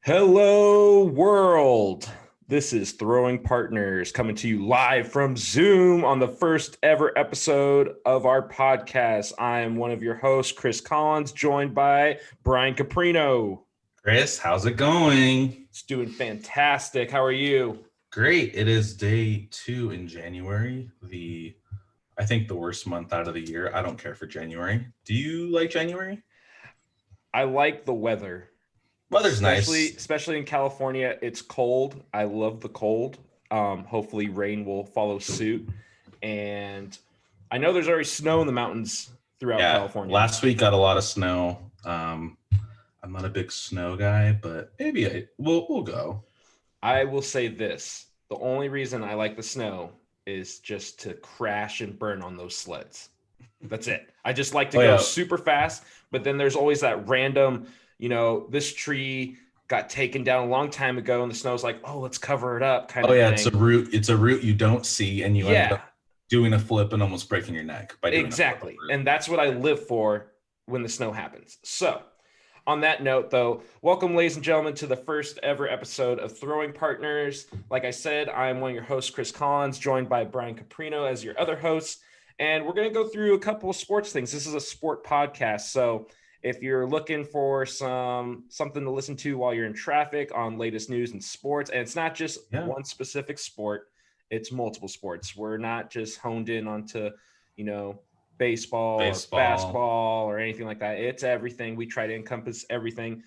Hello, world. This is Throwing Partners coming to you live from Zoom on the first ever episode of our podcast. I am one of your hosts, Chris Collins, joined by Brian Caprino. Chris, how's it going? It's doing fantastic. How are you? Great. It is day 2 in January, I think the worst month out of the year. I don't care for January. Do you like January? I like the weather, Weather's especially nice. especially in California. It's cold. I love the cold. Hopefully, rain will follow suit. And I know there's already snow in the mountains throughout Yeah, California. last week got a lot of snow. I'm not a big snow guy, but maybe we'll go. I will say this. The only reason I like the snow is just to crash and burn on those sleds. That's it. I just like to Oh go yeah. super fast, but then there's always that random, this tree got taken down a long time ago and the snow's like, oh, let's cover it up kind Oh of yeah, it's a thing. route. It's a route you don't see, and you end Yeah, up doing a flip and almost breaking your neck by doing a flip exactly. over it. And that's what I live for when the snow happens. So, on that note, though, welcome, ladies and gentlemen, to the first ever episode of Throwing Partners. Like I said, I'm one of your hosts, Chris Collins, joined by Brian Caprino as your other host. And we're going to go through a couple of sports things. This is a sport podcast. So if you're looking for something to listen to while you're in traffic on latest news and sports, and it's not just Yeah. one specific sport, it's multiple sports. We're not just honed in onto, baseball or Baseball. basketball or anything like that. It's everything. We try to encompass everything.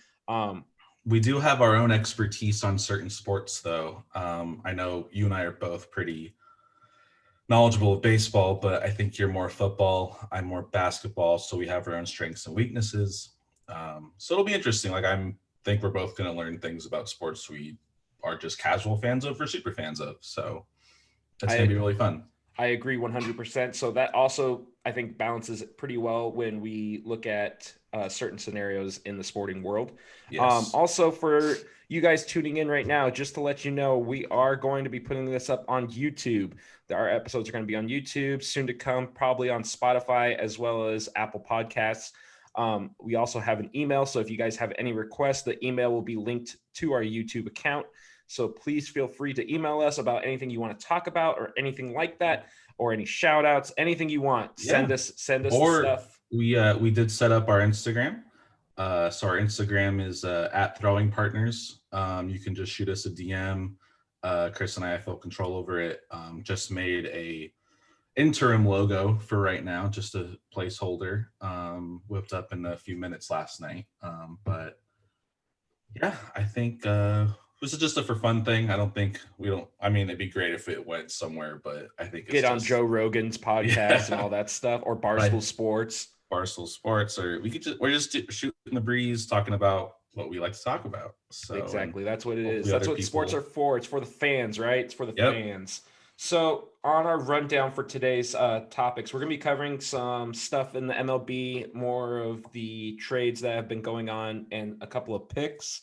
We do have our own expertise on certain sports, though. I know you and I are both pretty knowledgeable of baseball, but I think you're more football. I'm more basketball, so we have our own strengths and weaknesses. So it'll be interesting. Think we're both going to learn things about sports we are just casual fans of or super fans of. So it's going to I be really fun. I agree 100%. So that also, I think, balances it pretty well when we look at certain scenarios in the sporting world. Yes. Also, for you guys tuning in right now, just to let you know, we are going to be putting this up on YouTube. Our episodes are going to be on YouTube, soon to come, probably on Spotify as well as Apple Podcasts. We also have an email. So if you guys have any requests, the email will be linked to our YouTube account. So please feel free to email us about anything you want to talk about or anything like that, or any shout outs, anything you want. Send Yeah. us the Or stuff. we did set up our Instagram. So our Instagram is at Throwing Partners. You can just shoot us a DM. Chris and I have full control over it. Just made a interim logo for right now, just a placeholder. Whipped up in a few minutes last night. But yeah, I think this is just a for fun thing. I mean, it'd be great if it went somewhere, but I think it's Get on just Joe Rogan's podcast and yeah. all that stuff, or But Barstool Sports. Barstool Sports, or we're just shooting the breeze, talking about what we like to talk about. So, and Exactly. That's what it is. hopefully That's other what sports are people. for. It's for the fans, right? It's for the Yep. fans. So, on our rundown for today's topics, we're going to be covering some stuff in the MLB, more of the trades that have been going on, and a couple of picks.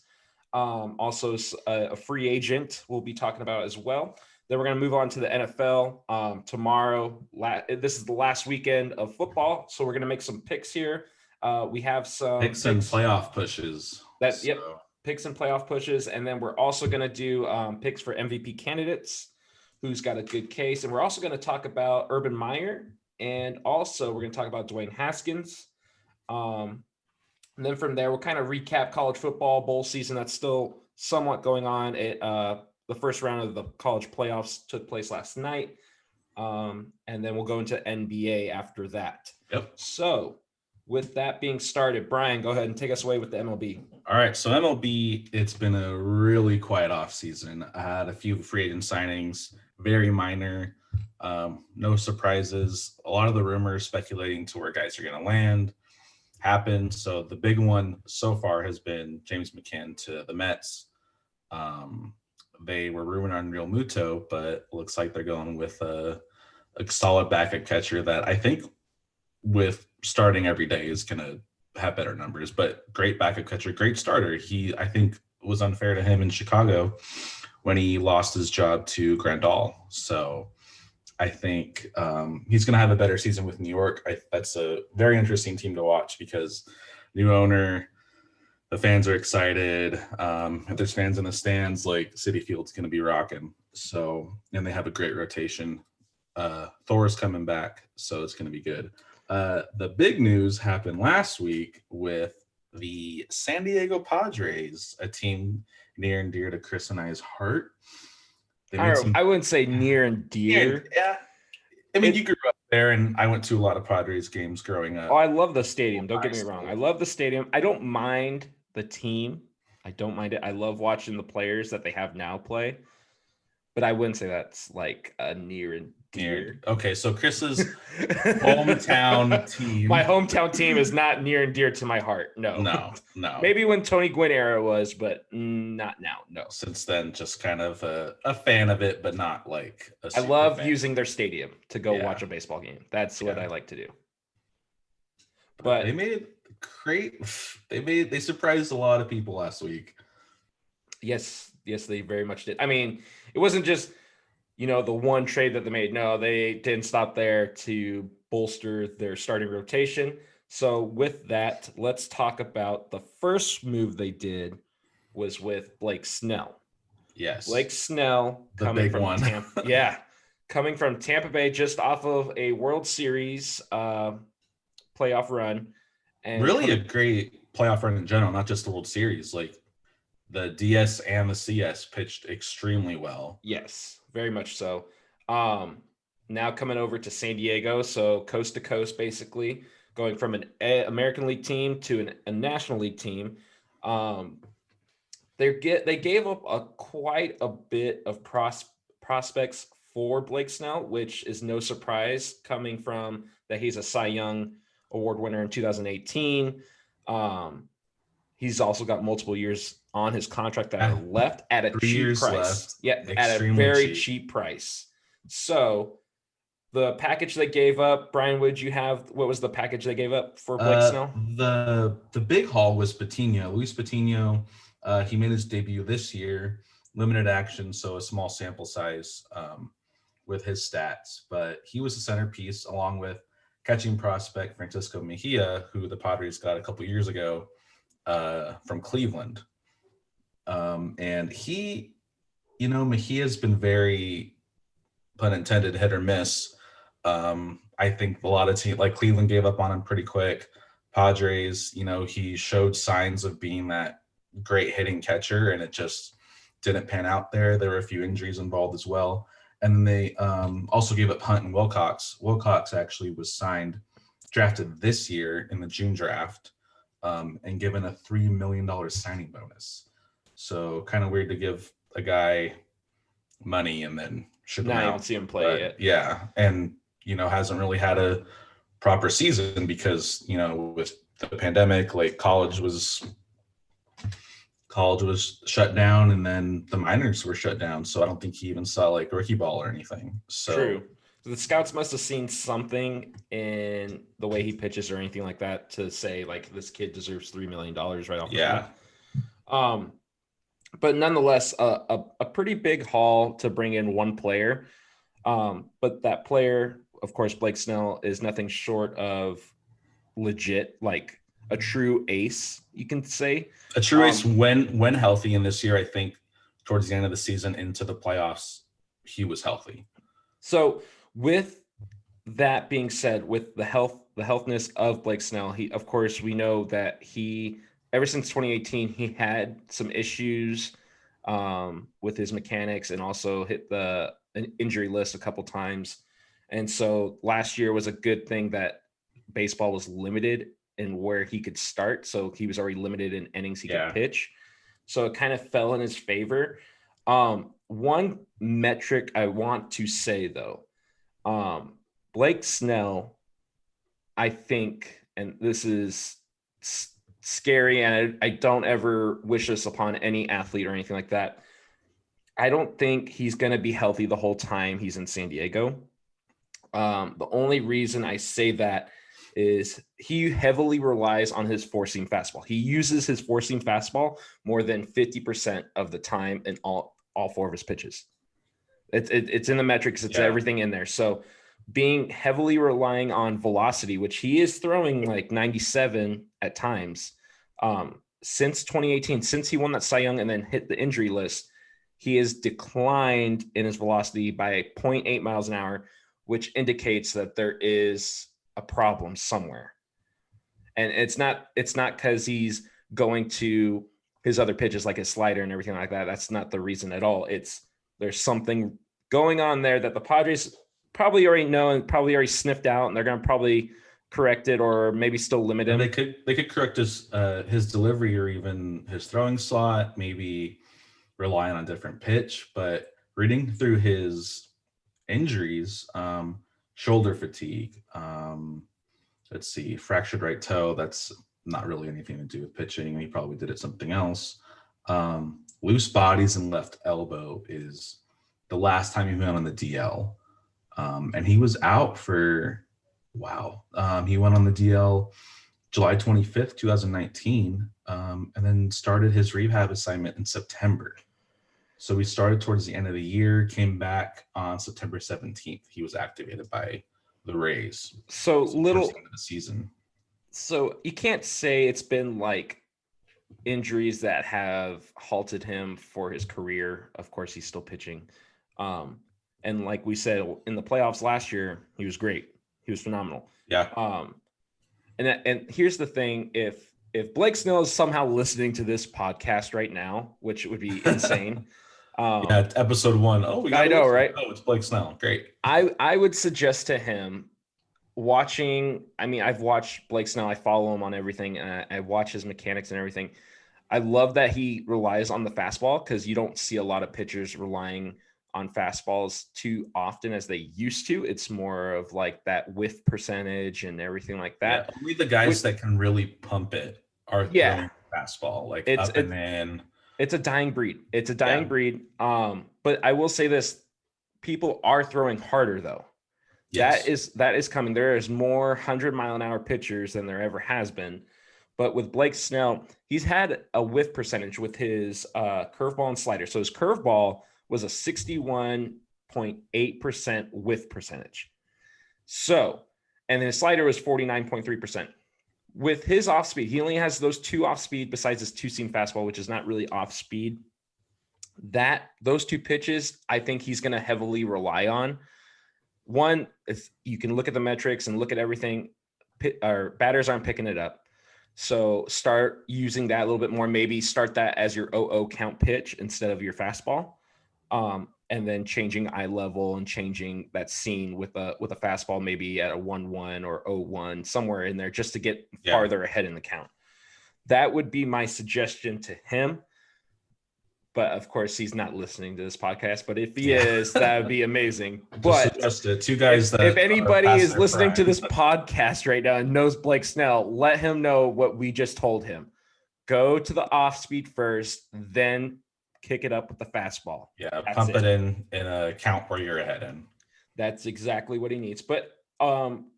Also, a free agent we'll be talking about as well. Then we're going to move on to the NFL tomorrow. This is the last weekend of football, so we're going to make some picks here. We have some Picks and playoff pushes. yep, So picks and playoff pushes, and then we're also going to do picks for MVP candidates. Who's got a good case, and we're also going to talk about Urban Meyer, and also we're going to talk about Dwayne Haskins. And then from there, we'll kind of recap college football bowl season that's still somewhat going on. The first round of the college playoffs took place last night. And then we'll go into NBA after that. yep. So with that being started, Brian, go ahead and take us away with the MLB. All right. So MLB, it's been a really quiet off season. I had a few free agent signings, very minor, no surprises. A lot of the rumors speculating to where guys are going to land happened. So the big one so far has been James Mccann to the Mets. They were rumored on Real Muto, but looks like they're going with a solid backup catcher that I think with starting every day is going to have better numbers, but great backup catcher, great starter. I think was unfair to him in Chicago when he lost his job to Grandal. So I think he's going to have a better season with New York. That's a very interesting team to watch because new owner, The fans are excited. If there's fans in the stands, like Citi Field's going to be rocking. So, and they have a great rotation. Thor's coming back, so it's going to be good. The big news happened last week with the San Diego Padres, a team near and dear to Chris and I's heart. I wouldn't say near and dear. Yeah. I mean, you grew up there, and I went to a lot of Padres games growing up. Oh, I love the stadium. Don't get me wrong. I love the stadium. I don't mind the team. I don't mind it. I love watching the players that they have now play. But I wouldn't say that's like a near and dear. Okay, so Chris's hometown team. My hometown team is not near and dear to my heart. No. Maybe when Tony Gwynn era was, but not now. No. Since then, just kind of a fan of it, but not like a I love fan. using their stadium to go watch a baseball game. That's what I like to do. But they made it great. They surprised a lot of people last week. Yes, they very much did. I mean, it wasn't just, the one trade that they made. No, they didn't stop there to bolster their starting rotation. So with that, let's talk about the first move they did was with Blake Snell. Yes. Blake Snell coming from Tampa. Yeah. Coming from Tampa Bay just off of a World Series playoff run. And really a great playoff run in general, not just the World Series. Like the DS and the CS pitched extremely well. Yes, very much so. Now coming over to San Diego, so coast to coast, basically going from an American League team to a National League team. They gave up quite a bit of prospects for Blake Snell, which is no surprise coming from that he's a Cy Young Award winner in 2018. He's also got multiple years on his contract that are left at a cheap price. Left. Yeah, at a very cheap price. So the package they gave up, Brian, what was the package they gave up for Blake Snell? The big haul was Pitino. Luis Pitino, he made his debut this year, limited action, so a small sample size with his stats. But he was the centerpiece along with catching prospect Francisco Mejia, who the Padres got a couple years ago from Cleveland. And he, Mejia's been very, pun intended, hit or miss. I think a lot of teams like Cleveland gave up on him pretty quick. Padres, he showed signs of being that great hitting catcher, and it just didn't pan out there. There were a few injuries involved as well. And then they also gave up Hunt and Wilcox. Wilcox actually was drafted this year in the June draft, and given a $3 million signing bonus. So kind of weird to give a guy money and then ship him out. I don't see him play yet. Yeah, and hasn't really had a proper season because with the pandemic, like college was shut down, and then the minors were shut down. So I don't think he even saw like rookie ball or anything. So true. So the scouts must have seen something in the way he pitches or anything like that to say like this kid deserves $3 million right off the bat. But nonetheless, a pretty big haul to bring in one player. But that player, of course, Blake Snell, is nothing short of legit, like a true ace, you can say. A true ace when healthy. And this year, I think towards the end of the season into the playoffs, he was healthy. So with that being said, with the healthness of Blake Snell, of course, we know that ever since 2018, he had some issues with his mechanics and also hit an injury list a couple times. And so last year was a good thing that baseball was limited in where he could start. So he was already limited in innings he could pitch. So it kind of fell in his favor. One metric I want to say, though, Blake Snell, I think, and this is scary, and I don't ever wish this upon any athlete or anything like that. I don't think he's going to be healthy the whole time he's in San Diego. The only reason I say that is he heavily relies on his four-seam fastball. He uses his four-seam fastball more than 50% of the time in all four of his pitches. It's in the metrics. It's everything in there. So being heavily relying on velocity, which he is throwing like 97 at times, since 2018, since he won that Cy Young and then hit the injury list, he has declined in his velocity by 0.8 miles an hour, which indicates that there is a problem somewhere. And it's not because he's going to his other pitches like his slider and everything like that. That's not the reason at all. There's something going on there that the Padres probably already know and probably already sniffed out, and they're going to probably correct it or maybe still limit him. And they could correct his delivery or even his throwing slot, maybe relying on a different pitch. But reading through his injuries, shoulder fatigue, let's see, fractured right toe. That's not really anything to do with pitching. He probably did it something else. Loose bodies and left elbow is the last time he went on the DL. And he was out for, he went on the DL July 25th, 2019, and then started his rehab assignment in September. So we started towards the end of the year, came back on September 17th. He was activated by the Rays. So little end of the season. So you can't say it's been like injuries that have halted him for his career. Of course, he's still pitching. And like we said in the playoffs last year, he was great. He was phenomenal. Yeah. And here's the thing: if Blake Snell is somehow listening to this podcast right now, which would be insane. Yeah, it's episode 1. Oh, I know, right? Oh, it's Blake Snell. Great. I would suggest to him watching. I mean, I've watched Blake Snell. I follow him on everything, and I watch his mechanics and everything. I love that he relies on the fastball because you don't see a lot of pitchers relying on fastballs too often as they used to. It's more of like that whiff percentage and everything like that. Yeah, only the guys that can really pump it are throwing fastball, like up and in. It's a dying breed. It's a dying breed. But I will say this: people are throwing harder though. Yes. That is coming. There is more 100-mile-an-hour pitchers than there ever has been. But with Blake Snell, he's had a whiff percentage with his curveball and slider. So his curveball was a 61.8% whiff percentage. So, and then his slider was 49.3%. With his off speed, he only has those 2 off speed besides his 2-seam fastball, which is not really off speed. Those 2 pitches, I think he's going to heavily rely on. One, if you can look at the metrics and look at everything, batters aren't picking it up. So start using that a little bit more. Maybe start that as your 0-0 count pitch instead of your fastball. And then changing eye level and changing that seam with a fastball, maybe at a 1-1 or 0-1, somewhere in there, just to get farther ahead in the count. That would be my suggestion to him. But of course, he's not listening to this podcast. But if he is, that would be amazing. But just 2 guys if anybody is listening to this podcast right now and knows Blake Snell, let him know what we just told him. Go to the off speed first, then kick it up with the fastball. Yeah, pump it in a count where you're ahead in. That's exactly what he needs. But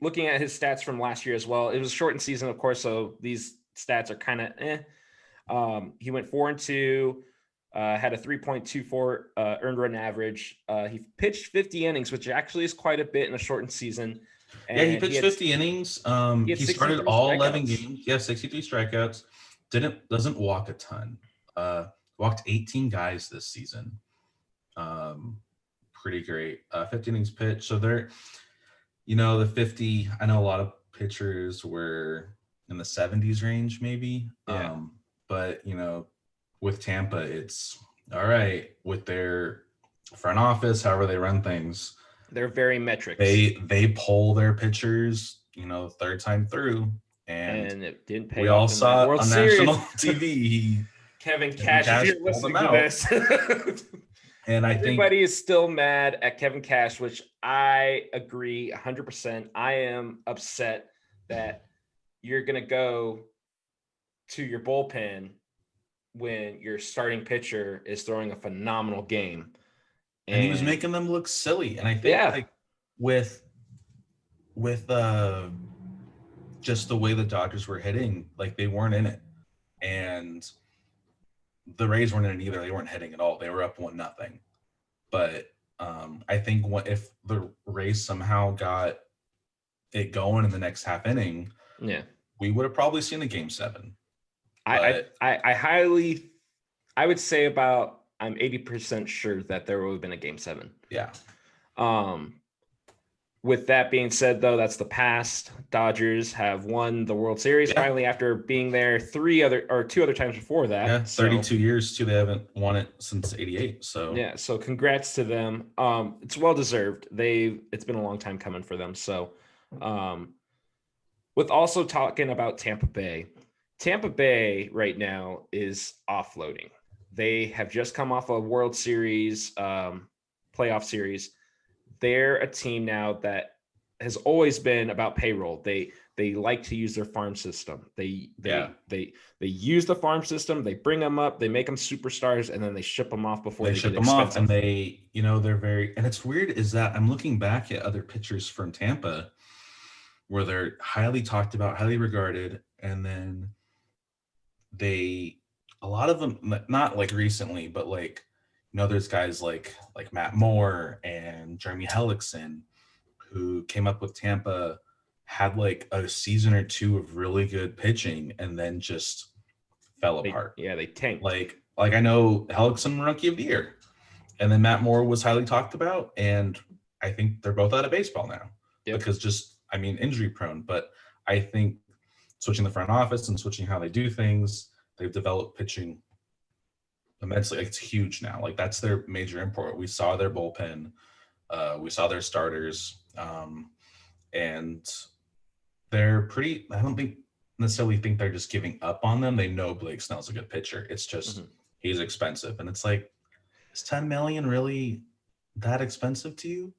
looking at his stats from last year as well, it was a shortened season, of course, so these stats are kind of He went 4-2, had a 3.24 earned run average. He pitched 50 innings, which actually is quite a bit in a shortened season. And he pitched 50 innings. He started all 11 games. Yeah, 63 strikeouts. Doesn't walk a ton. Walked 18 guys this season. Pretty great. 50 innings pitched. So they're, the 50, I know a lot of pitchers were in the 70s range maybe. Yeah. But, with Tampa, it's all right with their front office, however they run things. They're very metrics. They poll their pitchers, third time through. And it didn't pay off. We all saw World on Series. national TV. Kevin Cash, if you're listening to this. And I think everybody is still mad at Kevin Cash, which I agree 100%. I am upset that you're going to go to your bullpen when your starting pitcher is throwing a phenomenal game. And he was making them look silly. And I think with just the way the Dodgers were hitting, like they weren't in it. And the Rays weren't in it either. They weren't hitting at all. They were up 1-0. But I think if the Rays somehow got it going in the next half inning, we would have probably seen a Game 7. I would say about I'm 80% sure that there would have been a game 7. Yeah. With that being said, though, that's the past. Dodgers have won the World Series finally after being there 2 other times before that. Yeah, 32 years too. They haven't won it since '88. So yeah, so congrats to them. It's well deserved. It's been a long time coming for them. So, with also talking about Tampa Bay right now is offloading. They have just come off a World Series playoff series. They're a team now that has always been about payroll. They like to use their farm system. They use the farm system. They bring them up. They make them superstars, and then they ship them off before they ship them off. And they're very. And it's weird is that I'm looking back at other pitchers from Tampa, where they're highly talked about, highly regarded, and then a lot of them, not like recently, but like. There's guys like Matt Moore and Jeremy Hellickson who came up with Tampa, had like a season or two of really good pitching, and then just fell apart. They tanked. Like I know Hellickson Rookie of the Year, and then Matt Moore was highly talked about, and I think they're both out of baseball now because injury prone. But I think switching the front office and switching how they do things, they've developed pitching immensely. Like, it's huge now. Like, that's their major import. We saw their bullpen, we saw their starters, and they're pretty. I don't necessarily think they're just giving up on them. They know Blake Snell's a good pitcher. It's just he's expensive, and it's like, is $10 million really that expensive to you?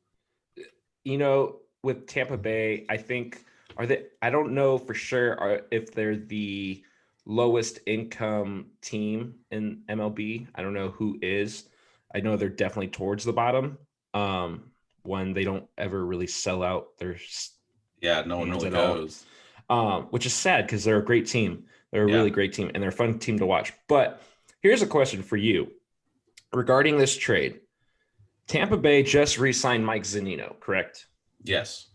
With Tampa Bay, I think I don't know for sure if they're the lowest income team in MLB. I don't know who is. I know they're definitely towards the bottom. When they don't ever really sell out their no one really goes. Which is sad because they're a great team. They're a really great team, and they're a fun team to watch. But here's a question for you regarding this trade. Tampa Bay just re-signed Mike Zunino, correct? Yes.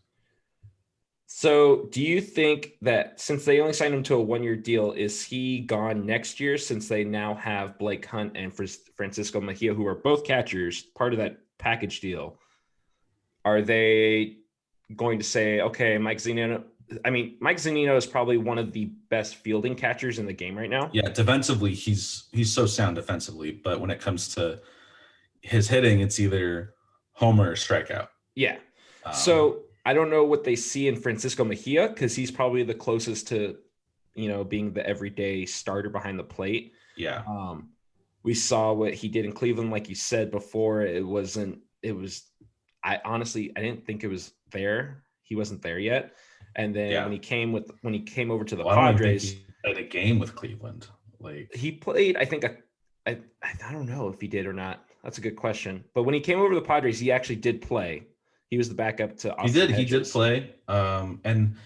So do you think that since they only signed him to a 1-year deal, is he gone next year since they now have Blake Hunt and Francisco Mejia, who are both catchers, part of that package deal? Are they going to say, okay, Mike Zunino is probably one of the best fielding catchers in the game right now. Yeah, defensively, he's so sound defensively, but when it comes to his hitting, it's either homer or strikeout. Yeah. So I don't know what they see in Francisco Mejia because he's probably the closest to, being the everyday starter behind the plate. Yeah. We saw what he did in Cleveland, like you said before. I didn't think it was there. He wasn't there yet. And then when he came over to the Padres, he played a game with Cleveland. Like, he played, I think I don't know if he did or not. That's a good question. But when he came over to the Padres, he actually did play. He was the backup to Austin Hedges. He did play. And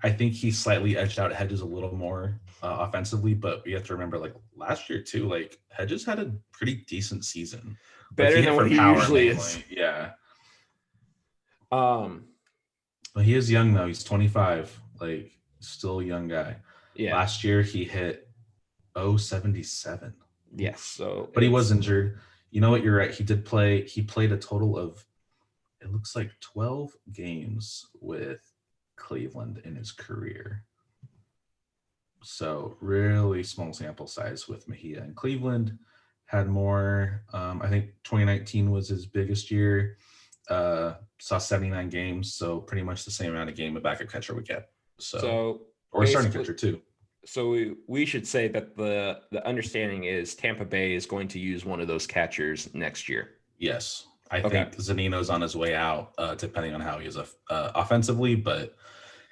I think he slightly edged out Hedges a little more offensively, but you have to remember, like, last year too, like, Hedges had a pretty decent season. Better than what he usually is. Yeah. But he is young though. He's 25, like, still a young guy. Yeah. Last year he hit 0.77. Yes. So, but he was injured. You know what? You're right. He did play. He played a total of, it looks like, 12 games with Cleveland in his career. So really small sample size with Mejia. And Cleveland had more. I think 2019 was his biggest year. Saw 79 games, so pretty much the same amount of game a backup catcher would get. So or a starting catcher too. So we should say that the understanding is Tampa Bay is going to use one of those catchers next year. Yes. I think Zunino's on his way out, depending on how he is offensively, but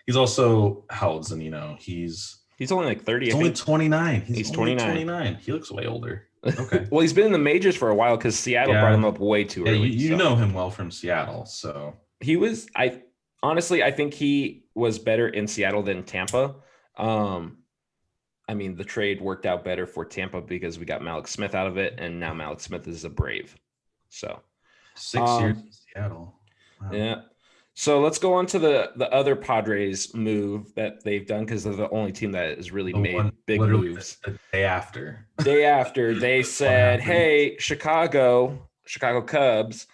he's also, how old is Zunino? He's only like 30. He's only 29. He's 29. He looks way older. Okay. Well, he's been in the majors for a while because Seattle brought him up way too early. You know him well from Seattle, so he was. I think he was better in Seattle than Tampa. The trade worked out better for Tampa because we got Malik Smith out of it, and now Malik Smith is a Brave. So 6 years in Seattle. Wow. Yeah. So let's go on to the other Padres move that they've done because they're the only team that has really The one made big literally moves. the day after. Day after they One said, after. "Hey, Chicago Cubs,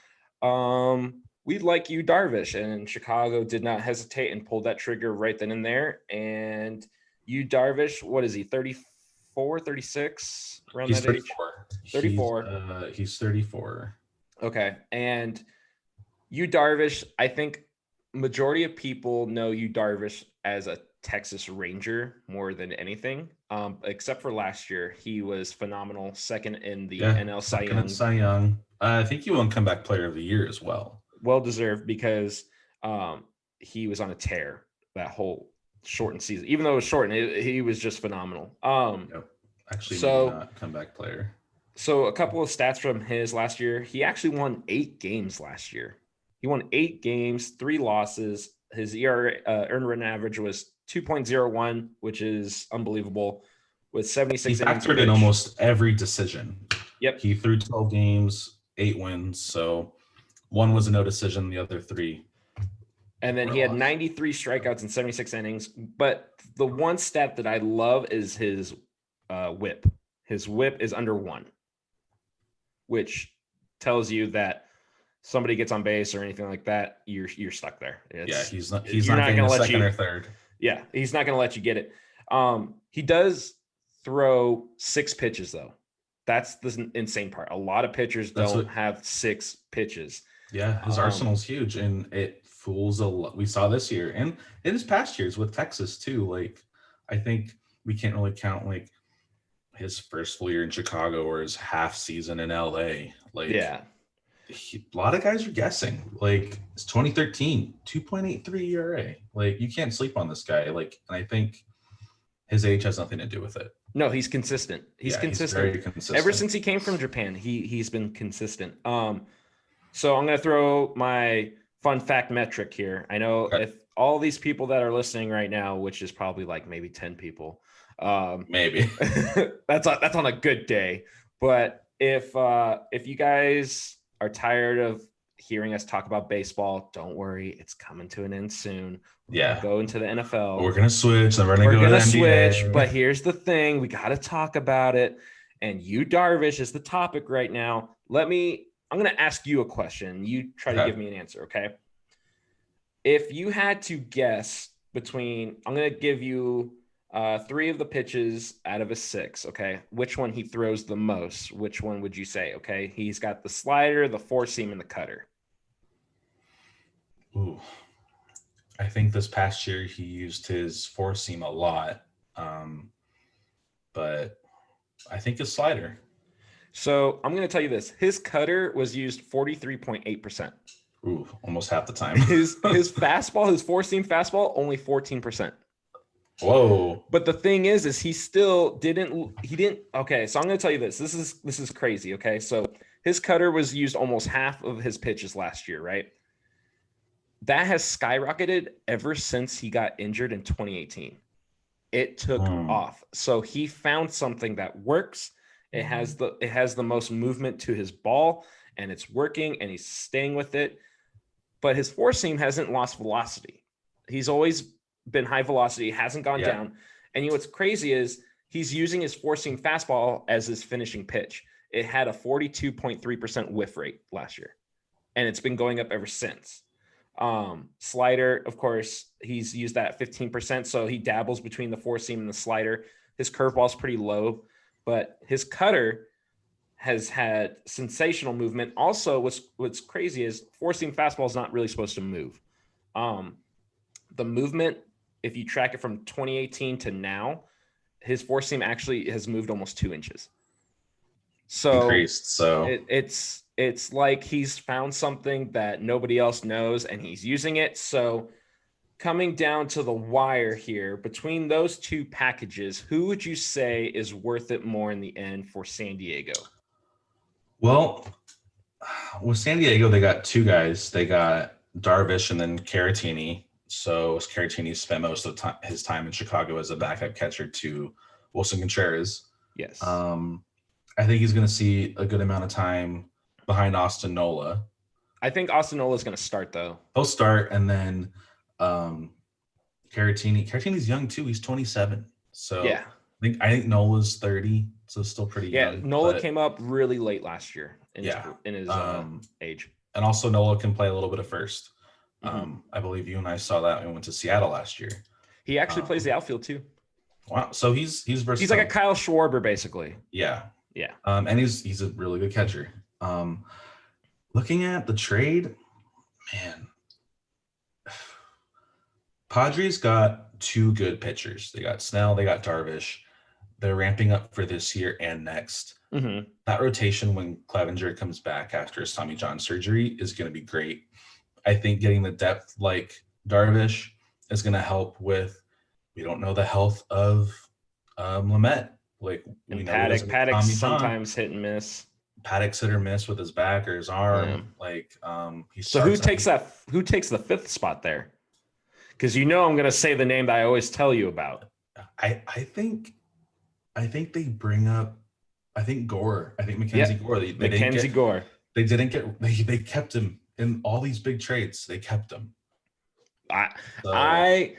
we'd like you, Darvish," and Chicago did not hesitate and pulled that trigger right then and there. And you, Darvish, what is he? 34, 36, around He's that age? 34. 34. He's 34. Okay, and you, Darvish, I think majority of people know you, Darvish, as a Texas Ranger more than anything. Except for last year, he was phenomenal, second in the NL Cy second in Young. Cy Young. I think he won comeback player of the year as well. Well deserved because he was on a tear that whole shortened season. Even though it was shortened, he was just phenomenal. Yep. Actually, so maybe not comeback player. So a couple of stats from his last year. He actually won 8 games last year. He won 8 games, 3 losses. His ERA earned run average was 2.01, which is unbelievable. With 76 He innings factored in pitched. almost every decision. Yep. He threw 12 games, 8 wins. So one was a no decision, the other 3. And then he had 93 strikeouts in 76 innings. But the one stat that I love is his whip. His whip is under 1, which tells you that somebody gets on base or anything like that, you're stuck there. He's not getting a second or third. Yeah, he's not going to let you get it. He does throw 6 pitches though. That's the insane part. A lot of pitchers don't have 6 pitches. Yeah, his arsenal's huge, and it fools a lot. We saw this year and in his past years with Texas too. Like, I think we can't really count like his first full year in Chicago or his half season in LA. Like, yeah, a lot of guys are guessing. Like, it's 2013, 2.83 ERA. Like, you can't sleep on this guy. Like, and I think his age has nothing to do with it. No, he's consistent. He's consistent. He's very consistent. Ever since he came from Japan, he's been consistent. So I'm going to throw my fun fact metric here. I know if all these people that are listening right now, which is probably like maybe 10 people, maybe that's on a good day. But if you guys are tired of hearing us talk about baseball, don't worry, it's coming to an end soon. Yeah, go into the NFL. We're gonna switch. Then we're gonna switch. But here's the thing: we got to talk about it. And you, Darvish, is the topic right now. I'm going to ask you a question. You try to give me an answer, okay? If you had to guess between, I'm going to give you 3 of the pitches out of a 6, okay? Which one he throws the most? Which one would you say, okay? He's got the slider, the 4-seam, and the cutter. Ooh. I think this past year he used his 4-seam a lot, but I think his slider. So I'm going to tell you this. His cutter was used 43.8%. Ooh, almost half the time. His fastball, his 4-seam fastball, only 14%. Whoa. But the thing is he still didn't. Okay, so I'm going to tell you this. This is crazy, okay? So his cutter was used almost half of his pitches last year, right? That has skyrocketed ever since he got injured in 2018. It took off. So he found something that works. It has the most movement to his ball, and it's working, and he's staying with it. But his 4-seam hasn't lost velocity. He's always been high velocity, hasn't gone down. And what's crazy is he's using his 4-seam fastball as his finishing pitch. It had a 42.3% whiff rate last year, and it's been going up ever since. Slider, of course, he's used that 15%, so he dabbles between the 4-seam and the slider. His curveball is pretty low, but his cutter has had sensational movement. Also, what's crazy is 4-seam fastball is not really supposed to move. The movement, if you track it from 2018 to now, his 4-seam actually has moved almost 2 inches. So increased. So it's like he's found something that nobody else knows, and he's using it. So coming down to the wire here, between those 2 packages, who would you say is worth it more in the end for San Diego? Well, with San Diego, they got 2 guys. They got Darvish and then Caratini. So Caratini spent most of his time in Chicago as a backup catcher to Wilson Contreras. Yes. I think he's going to see a good amount of time behind Austin Nola. I think Austin Nola is going to start though. He'll start, and then Caratini's young too. He's 27. So Yeah. I think Nola's 30, so still pretty young. Nola came up really late last year in his age. And also Nola can play a little bit of first. I believe you and I saw that when we went to Seattle last year. He actually plays the outfield too. Wow. So he's versatile. He's like a Kyle Schwarber, basically. Yeah. Yeah. And he's a really good catcher. Looking at the trade, man, Padres got two good pitchers. They got Snell, they got Darvish. They're ramping up for this year and next. That rotation when Clevenger comes back after his Tommy John surgery is going to be great. I think getting the depth like Darvish is going to help with, we don't know the health of Lamet. Like, and Paddock's sometimes hit and miss. Paddock's hit or miss with his back or his arm. Yeah. Like, so who takes the fifth spot there? Because I'm going to say the name that I always tell you about. I think they bring up. I think Gore. I think Mackenzie Gore. Mackenzie Gore. They didn't get. They kept him in all these big trades. They kept him. I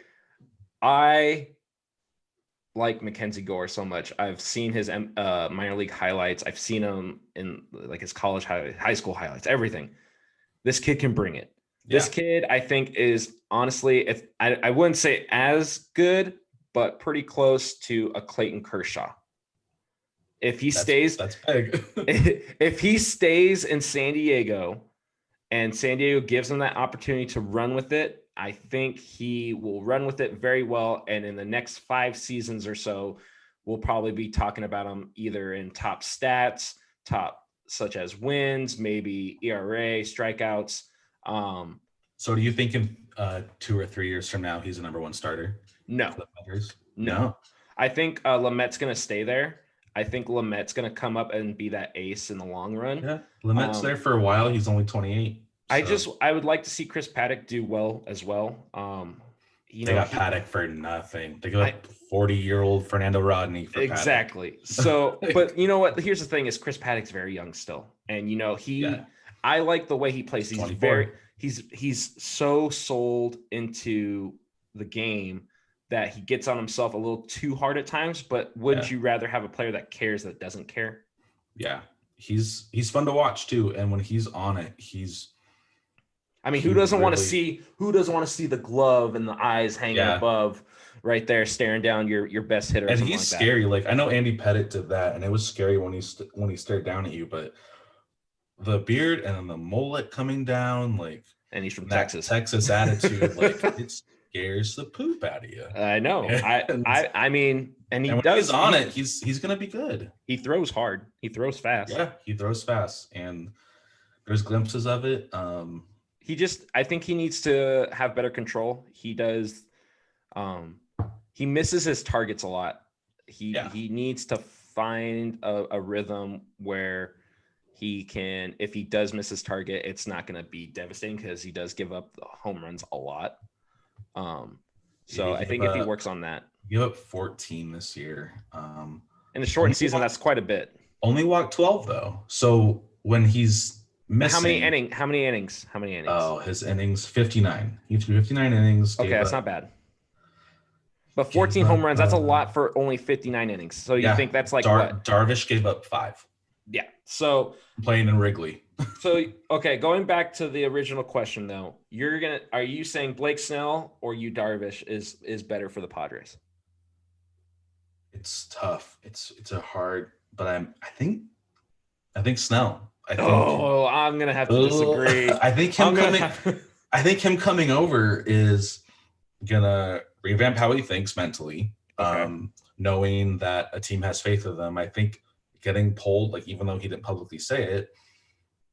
like Mackenzie Gore so much. I've seen his minor league highlights. I've seen him in like his college high school highlights. Everything. This kid can bring it. Yeah. This kid, I think, is honestly, I wouldn't say as good, but pretty close to a Clayton Kershaw. If he stays, that's big. If he stays in San Diego and San Diego gives him that opportunity to run with it, I think he will run with it very well. And in the next 5 seasons or so, we'll probably be talking about him either in top stats, such as wins, maybe ERA, strikeouts. So do you think in 2 or 3 years from now, he's a number 1 starter? No. No. I think Lamet's going to stay there. I think Lamet's going to come up and be that ace in the long run. Yeah, Lamet's there for a while. He's only 28. So. I would like to see Chris Paddock do well as well. They got Paddock for nothing. They got 40-year-old Fernando Rodney for exactly. Paddock. So, but you know what? Here's the thing: is Chris Paddock's very young still, and I like the way he plays. He's so sold into the game that he gets on himself a little too hard at times, but wouldn't you rather have a player that cares that doesn't care? Yeah. He's fun to watch too. And when he's on it, who doesn't want to see the glove and the eyes hanging above right there, staring down your best hitter? And he's scary. Like, I know Andy Pettitte did that, and it was scary when he stared down at you, but the beard and then the mullet coming down, like, and he's from Texas attitude, like, it scares the poop out of you. I know. And when he's on it, he's gonna be good. He throws hard. He throws fast. Yeah, he throws fast, and there's glimpses of it. I think he needs to have better control. He does. He misses his targets a lot. He needs to find a rhythm where he can, if he does miss his target, it's not going to be devastating because he does give up the home runs a lot. So I think if he works on that. Give up 14 this year. In the shortened season, that's quite a bit. Only walked 12 though. So when he's missing, how many innings? Oh, his innings 59. He threw 59 innings. Okay, that's not bad. But 14 home runs, that's a lot for only 59 innings. So you think that's like what? Darvish gave up 5. Yeah. So playing in Wrigley. So okay, going back to the original question though, are you saying Blake Snell or Yu Darvish is better for the Padres? It's tough. It's a hard, but I think Snell. I'm gonna have to disagree. I think him coming over is gonna revamp how he thinks mentally. Okay. Knowing that a team has faith in them. I think getting pulled, like, even though he didn't publicly say it,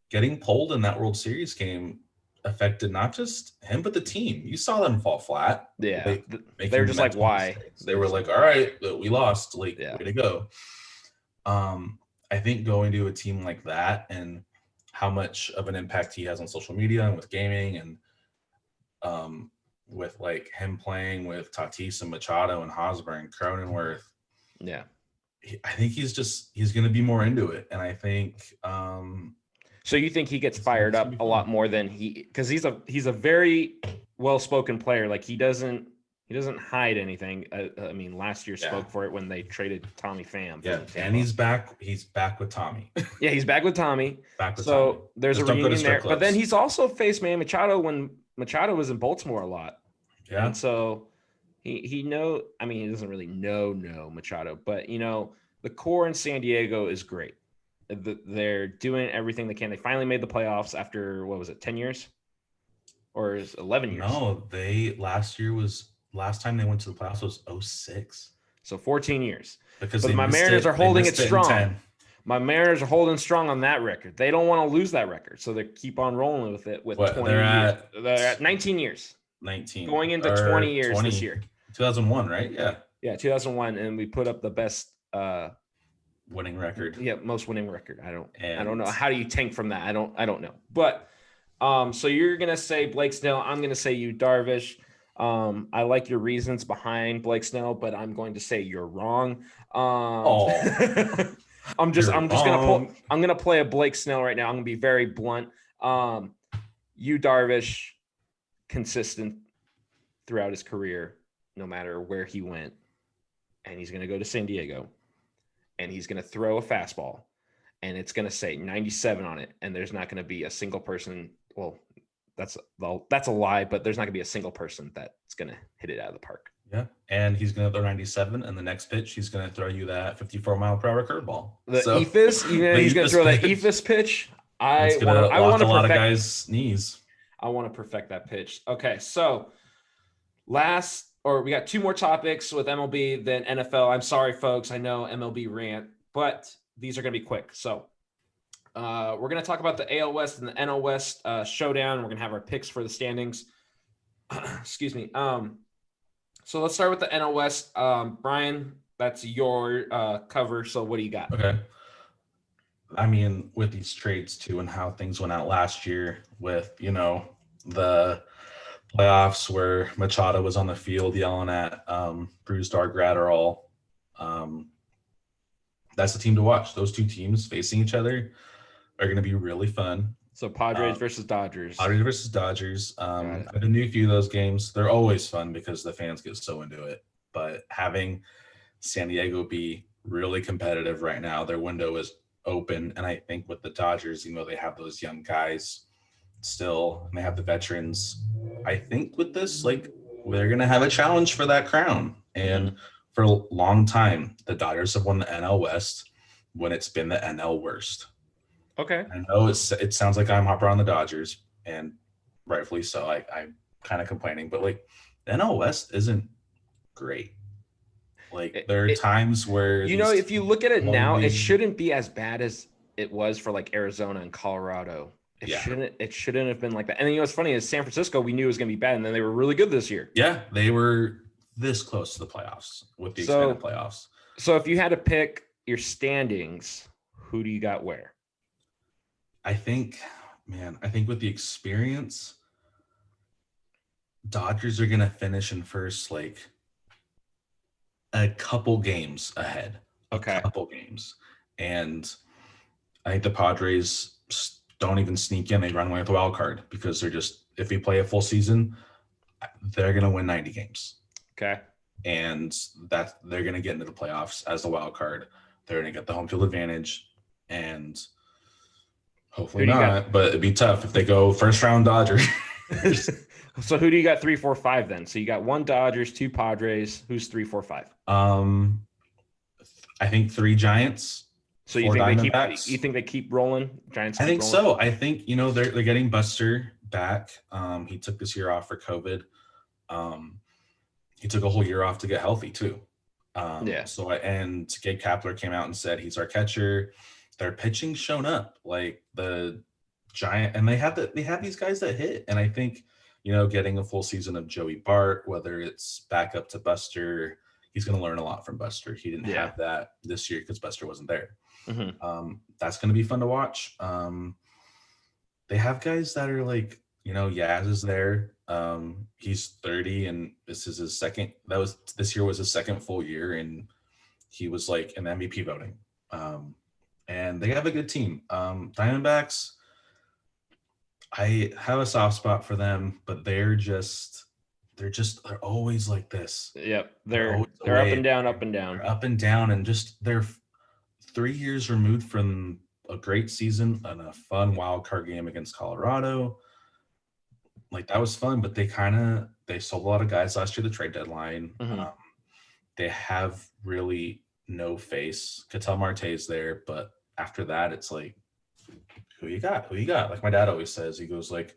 getting pulled in that World Series game affected not just him but the team. You saw them fall flat. Yeah, they're just like, why? They were like, all right, we lost. Like, way to go. I think going to a team like that and how much of an impact he has on social media and with gaming and with like him playing with Tatis and Machado and Hosmer and Cronenworth. Yeah. I think he's going to be more into it. And I think So you think he gets It's fired gonna be up a lot more than because he's a very well-spoken player. Like he doesn't hide anything. I mean, last year spoke for it when they traded Tommy Pham. Yeah, from and Tampa. he's back with Tommy. Yeah, he's back with Tommy. Back with Tommy. So there's Just a don't go to reunion strip there. But then clubs. he's also faced Manny Machado when Machado was in Baltimore a lot. Yeah. And so he know. I mean, he doesn't really know Machado, but the core in San Diego is great. They're doing everything they can. They finally made the playoffs after, what was it, 10 years? Or is 11 years? No, last time they went to the playoffs was 06. So 14 years. Because but my Mariners are holding it strong. My Mariners are holding strong on that record. They don't want to lose that record, so they keep on rolling with it with 20 years. They're at 19 years. 19. Going into 20 years this year. 2001, right? Yeah. Yeah, 2001, and we put up the best winning record. Yeah, most winning record. I don't know. How do you tank from that? I don't know. But so you're gonna say Blake Snell. I'm gonna say you Darvish. I like your reasons behind Blake Snell, but I'm going to say you're wrong. I'm gonna play a Blake Snell right now. I'm gonna be very blunt. You Darvish, consistent throughout his career, no matter where he went, and he's gonna go to San Diego, and he's gonna throw a fastball, and it's gonna say 97 on it, and there's not gonna be a single person. Well, that's a lie, but there's not gonna be a single person that's gonna hit it out of the park. Yeah, and he's gonna throw 97, and the next pitch he's gonna throw you that 54-mile-per-hour curveball. Ephus, he's gonna throw that Ephus pitch. I want to lot of guys' knees. I want to perfect that pitch. Okay, so we got two more topics with MLB than NFL. I'm sorry, folks. I know MLB rant, but these are gonna be quick. So we're gonna talk about the AL West and the NL West showdown. We're gonna have our picks for the standings. Excuse me. So let's start with the NL West. Brian, that's your cover. So what do you got? Okay. I mean, with these trades too, and how things went out last year with, the playoffs where Machado was on the field yelling at Bruce Dark-Gratterall. That's the team to watch. Those two teams facing each other are going to be really fun. So Padres versus Dodgers. Padres versus Dodgers. I've been to a few of those games. They're always fun because the fans get so into it. But having San Diego be really competitive right now, their window is open. And I think with the Dodgers, they have those young guys still, and they have the veterans. I think with this, they're going to have a challenge for that crown. And for a long time, the Dodgers have won the NL West when it's been the NL worst. Okay. I know it sounds like I'm hopping on the Dodgers, and rightfully so. I'm kind of complaining, but the NL West isn't great. There are times where if you look at it now, it shouldn't be as bad as it was for Arizona and Colorado. It shouldn't have been like that. And what's funny is San Francisco, we knew it was going to be bad, and then they were really good this year. Yeah, they were this close to the playoffs with the expanded playoffs. So if you had to pick your standings, who do you got where? I think with the experience, Dodgers are going to finish in first, a couple games ahead. Okay. A couple games. And I think the Padres don't even sneak in. They run away with the wild card because if we play a full season, they're going to win 90 games. Okay. And that they're going to get into the playoffs as the wild card. They're going to get the home field advantage, and hopefully not, but it'd be tough if they go first round Dodgers. So who do you got 3, 4, 5 then? So you got 1 Dodgers, 2 Padres. Who's 3, 4, 5? I think 3 Giants. So you think they keep rolling? Giants. I think so. I think they're getting Buster back. He took this year off for COVID. He took a whole year off to get healthy too. And Gabe Kapler came out and said he's our catcher. Their pitching shown up, the Giant, and they have these guys that hit. And I think getting a full season of Joey Bart, whether it's back up to Buster, he's going to learn a lot from Buster. He didn't have that this year because Buster wasn't there. Mm-hmm. That's going to be fun to watch. They have guys that are Yaz is there. He's 30, and this is his second. This year was his second full year, and he was in MVP voting. And they have a good team. Diamondbacks, I have a soft spot for them, but they're always like this. Yep. They're always They're up away. and down, up and They're down. up and down, and just they're 3 years removed from a great season and a fun wild card game against Colorado. Like that was fun, but they sold a lot of guys last year, the trade deadline. Mhm. They have really no face. Ketel Marte's there, but after that, it's like, who you got? Who you got? Like my dad always says, he goes like,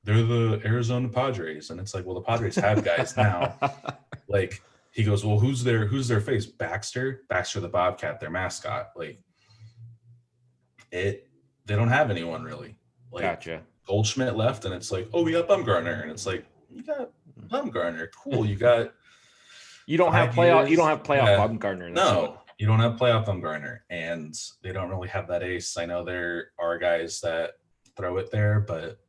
they're the Arizona Padres, and it's like, well, the Padres have guys now. Like he goes, well, who's their face? Baxter the Bobcat, their mascot. Like they don't have anyone really. Like Gotcha. Goldschmidt left, and it's like, oh, we got Bumgarner, and it's like, you got Bumgarner, cool. You got You don't have 5 playoff. years. You don't have playoff Yeah. Bumgarner. No, you don't have playoff Bumgarner, and they don't really have that ace. I know there are guys that throw it there, but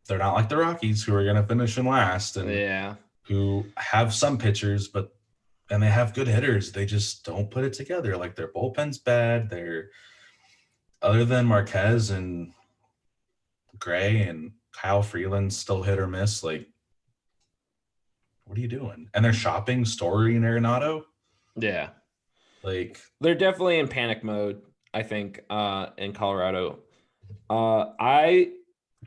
they're not like the Rockies, who are going to finish in last and Yeah. who have some pitchers, and they have good hitters. They just don't put it together. Like their bullpen's bad. They're other than Marquez and Gray and Kyle Freeland still hit or miss. Like, what are you doing? And they're shopping Story and Arenado. Yeah. Like They're definitely in panic mode, I think, in Colorado. I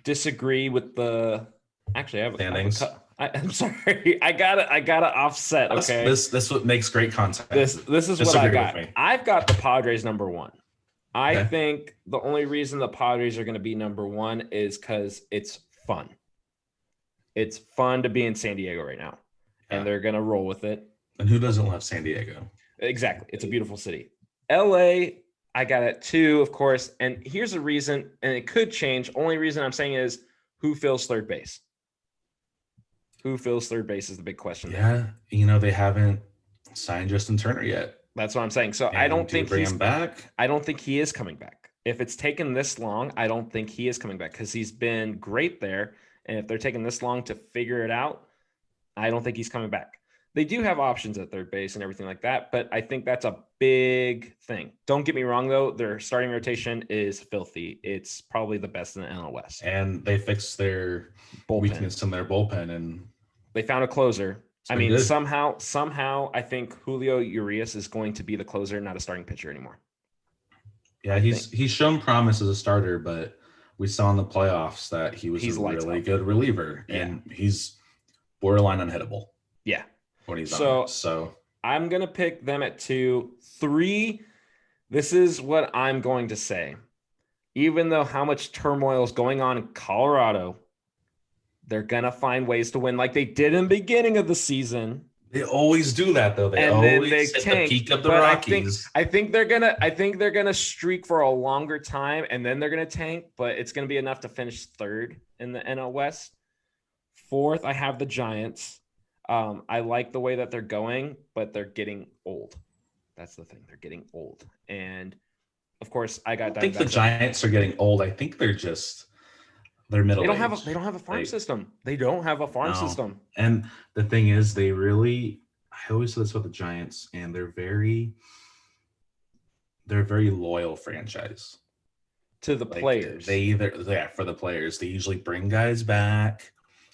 disagree with the. Actually, I have standings. I'm sorry. I gotta offset. Okay. This what makes great content. This is what I got. I've got the Padres number 1. I think the only reason the Padres are going to be number 1 is because it's fun. It's fun to be in San Diego right now, and they're going to roll with it. And who doesn't love San Diego? Exactly. It's a beautiful city. LA, I got it 2, of course. And here's the reason, and it could change. Only reason I'm saying is who fills third base? Who fills third base is the big question. Yeah, they haven't signed Justin Turner yet. That's what I'm saying. So I don't think he's back. I don't think he is coming back. If it's taken this long, I don't think he is coming back because he's been great there. And if they're taking this long to figure it out, I don't think he's coming back. They do have options at third base and everything like that, but I think that's a big thing. Don't get me wrong, though. Their starting rotation is filthy. It's probably the best in the NL West. And they fixed their weakness in their bullpen, and they found a closer. I mean, good. somehow, I think Julio Urias is going to be the closer, not a starting pitcher anymore. Yeah, he's shown promise as a starter, but we saw in the playoffs that he's a really good reliever, and he's borderline unhittable. Yeah, when he's on. So I'm gonna pick them at 2, 3. This is what I'm going to say. Even though how much turmoil is going on in Colorado, they're going to find ways to win like they did in the beginning of the season. They always do that, though. They always hit the peak of the Rockies. I think they're gonna streak for a longer time, and then they're gonna tank. But it's gonna be enough to finish 3rd in the NL West. 4th, I have the Giants. I like the way that they're going, but they're getting old. That's the thing; they're getting old, and of course, I think the Giants are getting old. I think they're middle. They don't have a farm system. They don't have a farm system. And the thing is, I always say this about the Giants, and they're a very loyal franchise to the players. For the players, they usually bring guys back,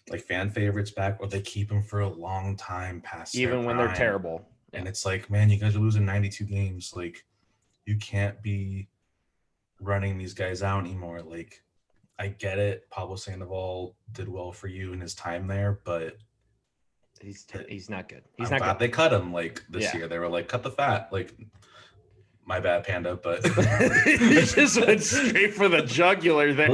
like fan favorites back, or they keep them for a long time past even when they're terrible. And it's like, man, you guys are losing 92 games. Like, you can't be running these guys out anymore. Like, I get it. Pablo Sandoval did well for you in his time there, but he's not good. He's not good. They cut him this year. They were like, cut the fat. Like, my bad, Panda, but he just went straight for the jugular there.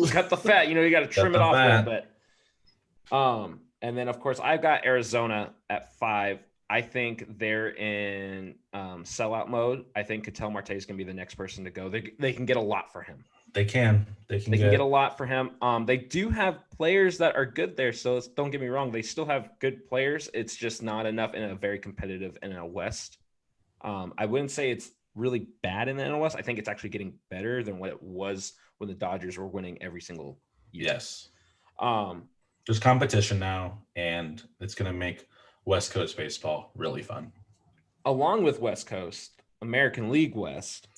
Cut the fat. You got to trim it off a little bit. And then of course I've got Arizona at 5. I think they're in sellout mode. I think Ketel Marte is going to be the next person to go. They can get a lot for him. They can get a lot for him. They do have players that are good there. So don't get me wrong. They still have good players. It's just not enough in a very competitive NL West. I wouldn't say it's really bad in the NL West. I think it's actually getting better than what it was when the Dodgers were winning every single year. Yes. There's competition now, and it's going to make West Coast baseball really fun. Along with West Coast, American League West.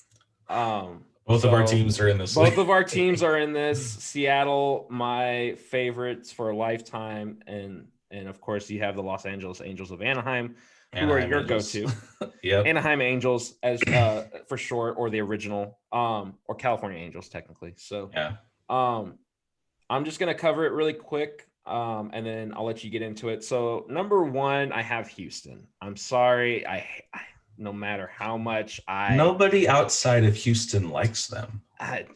Both of our teams are in this. Both of our teams are in this. Seattle, my favorites for a lifetime, and of course you have the Los Angeles Angels of Anaheim, who are your go-to. Yep. Anaheim Angels as for short, or the original, or California Angels technically. So yeah. I'm just gonna cover it really quick, and then I'll let you get into it. So number one, I have Houston. I'm sorry, I no matter how much nobody outside of Houston likes them.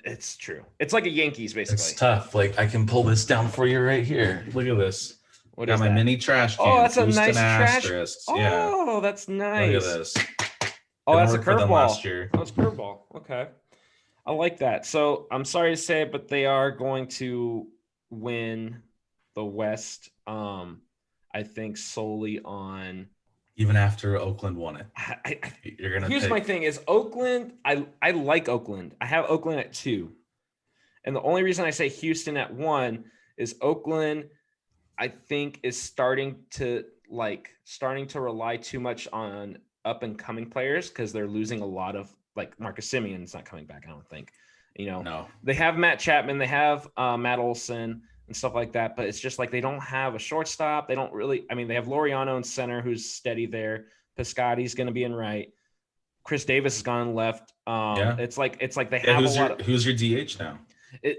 It's true. It's like a Yankees, basically. It's tough. Like, I can pull this down for you right here. Look at this. What got is my that? mini trash can. Oh, that's a Houston nice trash. Asterisks. Oh, yeah. That's nice. Look at this. Oh, that's a curveball. Last year. Oh, it's curveball. Okay. I like that. So I'm sorry to say it, but they are going to win the West. I think solely on. Even after Oakland won it, you're gonna. Here's my thing: is Oakland. I like Oakland. I have Oakland at 2, and the only reason I say Houston at 1 is Oakland, I think, is starting to rely too much on up and coming players, because they're losing a lot of, like, Marcus Semion's not coming back. I don't think. No. They have Matt Chapman, they have Matt Olson and stuff like that, but it's just like they don't have a shortstop. They don't really. I mean, they have Laureano in center, who's steady there. Piscotty's going to be in right. Chris Davis has gone left. It's like they have a lot. Who's your DH now?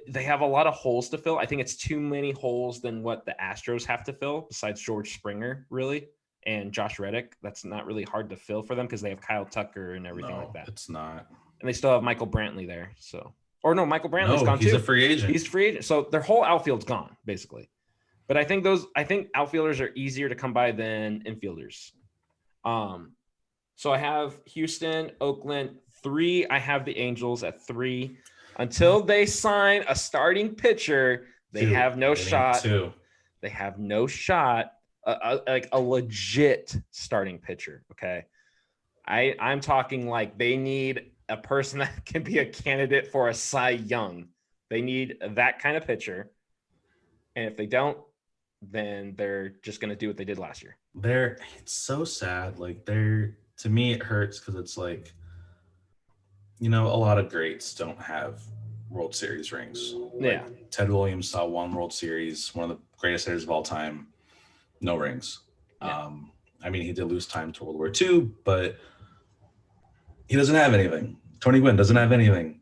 They have a lot of holes to fill. I think it's too many holes than what the Astros have to fill, besides George Springer, really, and Josh Reddick. That's not really hard to fill for them, because they have Kyle Tucker and everything like that. It's not. And they still have Michael Brantley there. So, or no, Michael Brantley's gone too. He's a free agent. He's free agent. So their whole outfield's gone, basically. But I think outfielders are easier to come by than infielders. So I have Houston, Oakland 3. I have the Angels at 3. Until they sign a starting pitcher, they have no shot. 2. They have no shot. Like a legit starting pitcher. Okay. I'm talking like they need a person that can be a candidate for a Cy Young. They need that kind of pitcher. And if they don't, then they're just going to do what they did last year. It's so sad. Like, to me, it hurts, because it's like, a lot of greats don't have World Series rings. Like, Ted Williams saw 1 World Series, one of the greatest hitters of all time, no rings. Yeah. I mean, he did lose time to World War II, but he doesn't have anything. Tony Gwynn doesn't have anything.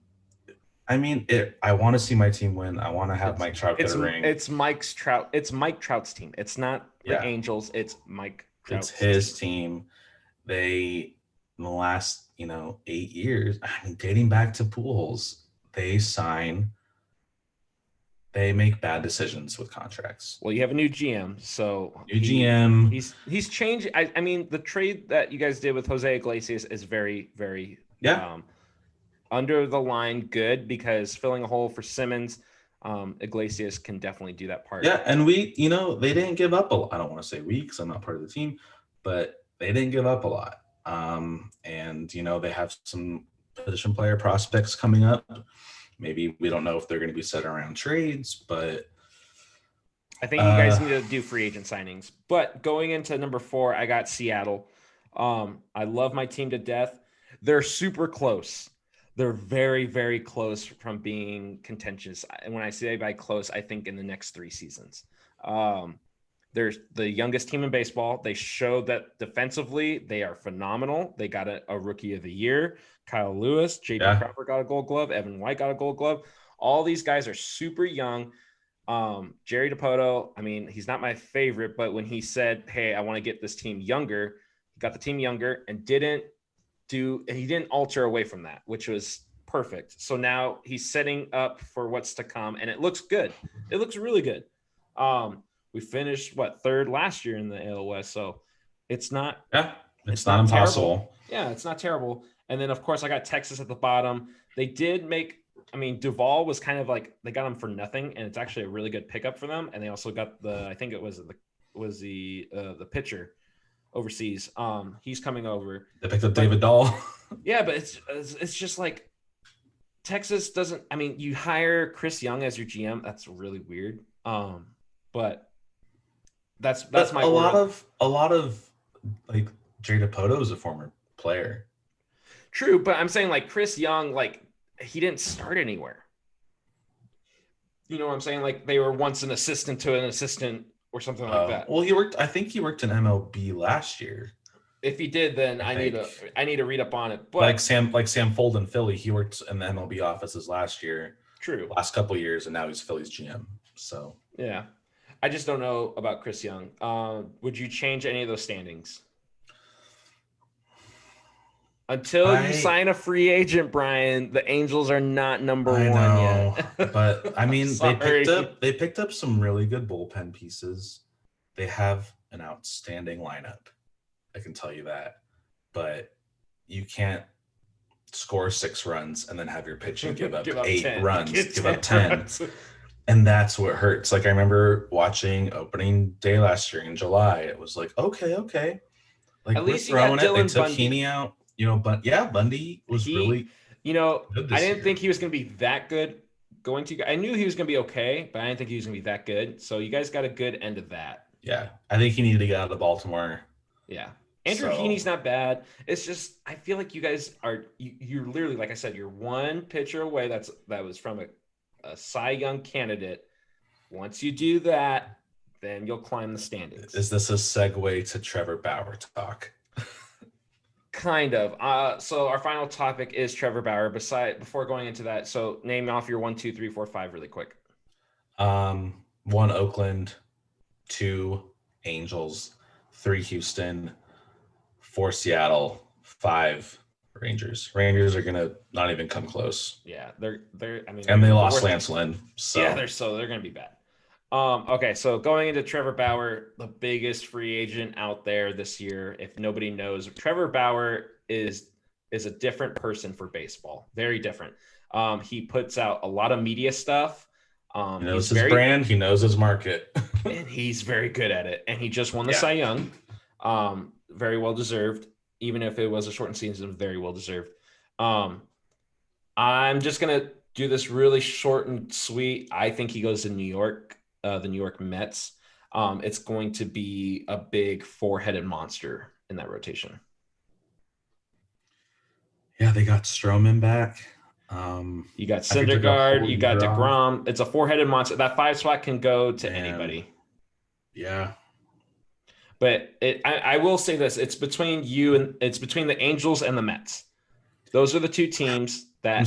I mean, I want to see my team win. I want to have Mike Trout get a ring. It's Mike Trout's team. It's not the Angels. It's Mike Trout's It's his team. They, in the last, 8 years, I mean, dating back to Pujols, they make bad decisions with contracts. Well, you have a new GM, so GM. He's changed. I mean, the trade that you guys did with Jose Iglesias is very, very under the line good, because filling a hole for Simmons, Iglesias can definitely do that part. Yeah, and they didn't give up a lot. I don't want to say we, because I'm not part of the team, but they didn't give up a lot. And they have some position player prospects coming up. Maybe we don't know if they're going to be set around trades, but I think you guys need to do free agent signings. But going into number 4, I got Seattle. I love my team to death. They're super close. They're very, very close from being contentious. And when I say by close, I think in the next 3 seasons. They're the youngest team in baseball. They showed that defensively they are phenomenal. They got a rookie of the year. Kyle Lewis, J.P. Crawford got a Gold Glove. Evan White got a Gold Glove. All these guys are super young. Jerry DiPoto, I mean, he's not my favorite, but when he said, hey, I want to get this team younger, he got the team younger and he didn't alter away from that, which was perfect. So now he's setting up for what's to come, and it looks good. It looks really good. We finished 3rd last year in the AL West, so it's not it's not impossible. Terrible. Yeah, it's not terrible. And then of course I got Texas at the bottom. They did Duvall was kind of like, they got him for nothing, and it's actually a really good pickup for them. And they also got I think it was the pitcher overseas. He's coming over. They picked up David Dahl. Yeah, but it's just like Texas doesn't. I mean, you hire Chris Young as your GM. That's really weird. But that's my a lot of like Jerry DiPoto is a former player. True, but I'm saying like Chris Young, like he didn't start anywhere. You know what I'm saying? Like they were once an assistant to an assistant or something like that. Well, I think he worked in MLB last year. If he did, then I need to read up on it. But like Sam Fold in Philly, he worked in the MLB offices last year. True. Last couple of years, and now he's Philly's GM. So yeah. I just don't know about Chris Young. Would you change any of those standings? Until you sign a free agent, Brian, the Angels are not number one yet. But I mean, they picked up some really good bullpen pieces. They have an outstanding lineup. I can tell you that. But you can't score 6 runs and then have your pitching give up 8 10. runs, give up 10. And that's what hurts. Like I remember watching opening day last year in July. It was like, okay. Like at least we're throwing it. They took Bundy. Heaney out. You know, but yeah, Bundy was really good this I didn't think he was going to be that good I knew he was going to be okay, but I didn't think he was going to be that good. So you guys got a good end of that. Yeah. I think he needed to get out of Baltimore. Yeah. Andrew Heaney's not bad. It's just, I feel like you guys are, you're literally, like I said, you're one pitcher away. That was from a Cy Young candidate. Once you do that, then you'll climb the standings. Is this a segue to Trevor Bauer talk? Kind of. So our final topic is Trevor Bauer. Before going into that, so name off your 1, 2, 3, 4, 5 really quick. 1 Oakland, 2 Angels, 3 Houston, 4 Seattle, 5 Rangers. Rangers are gonna not even come close. Yeah, they're. I mean, and they lost Lance Lynn. So yeah, they're gonna be bad. Okay, so going into Trevor Bauer, the biggest free agent out there this year. If nobody knows, Trevor Bauer is a different person for baseball. Very different. He puts out a lot of media stuff. He knows his brand. He knows his market. And he's very good at it. And he just won the Cy Young. Very well deserved. Even if it was a shortened season, very well deserved. I'm just going to do this really short and sweet. I think he goes to New York. The New York Mets. It's going to be a big 4-headed monster in that rotation. Yeah, they got Stroman back. You got Syndergaard, you got DeGrom. It's a 4-headed monster. That 5 spot can go to anybody. Yeah. But I will say this: it's between the Angels and the Mets. Those are the 2 teams that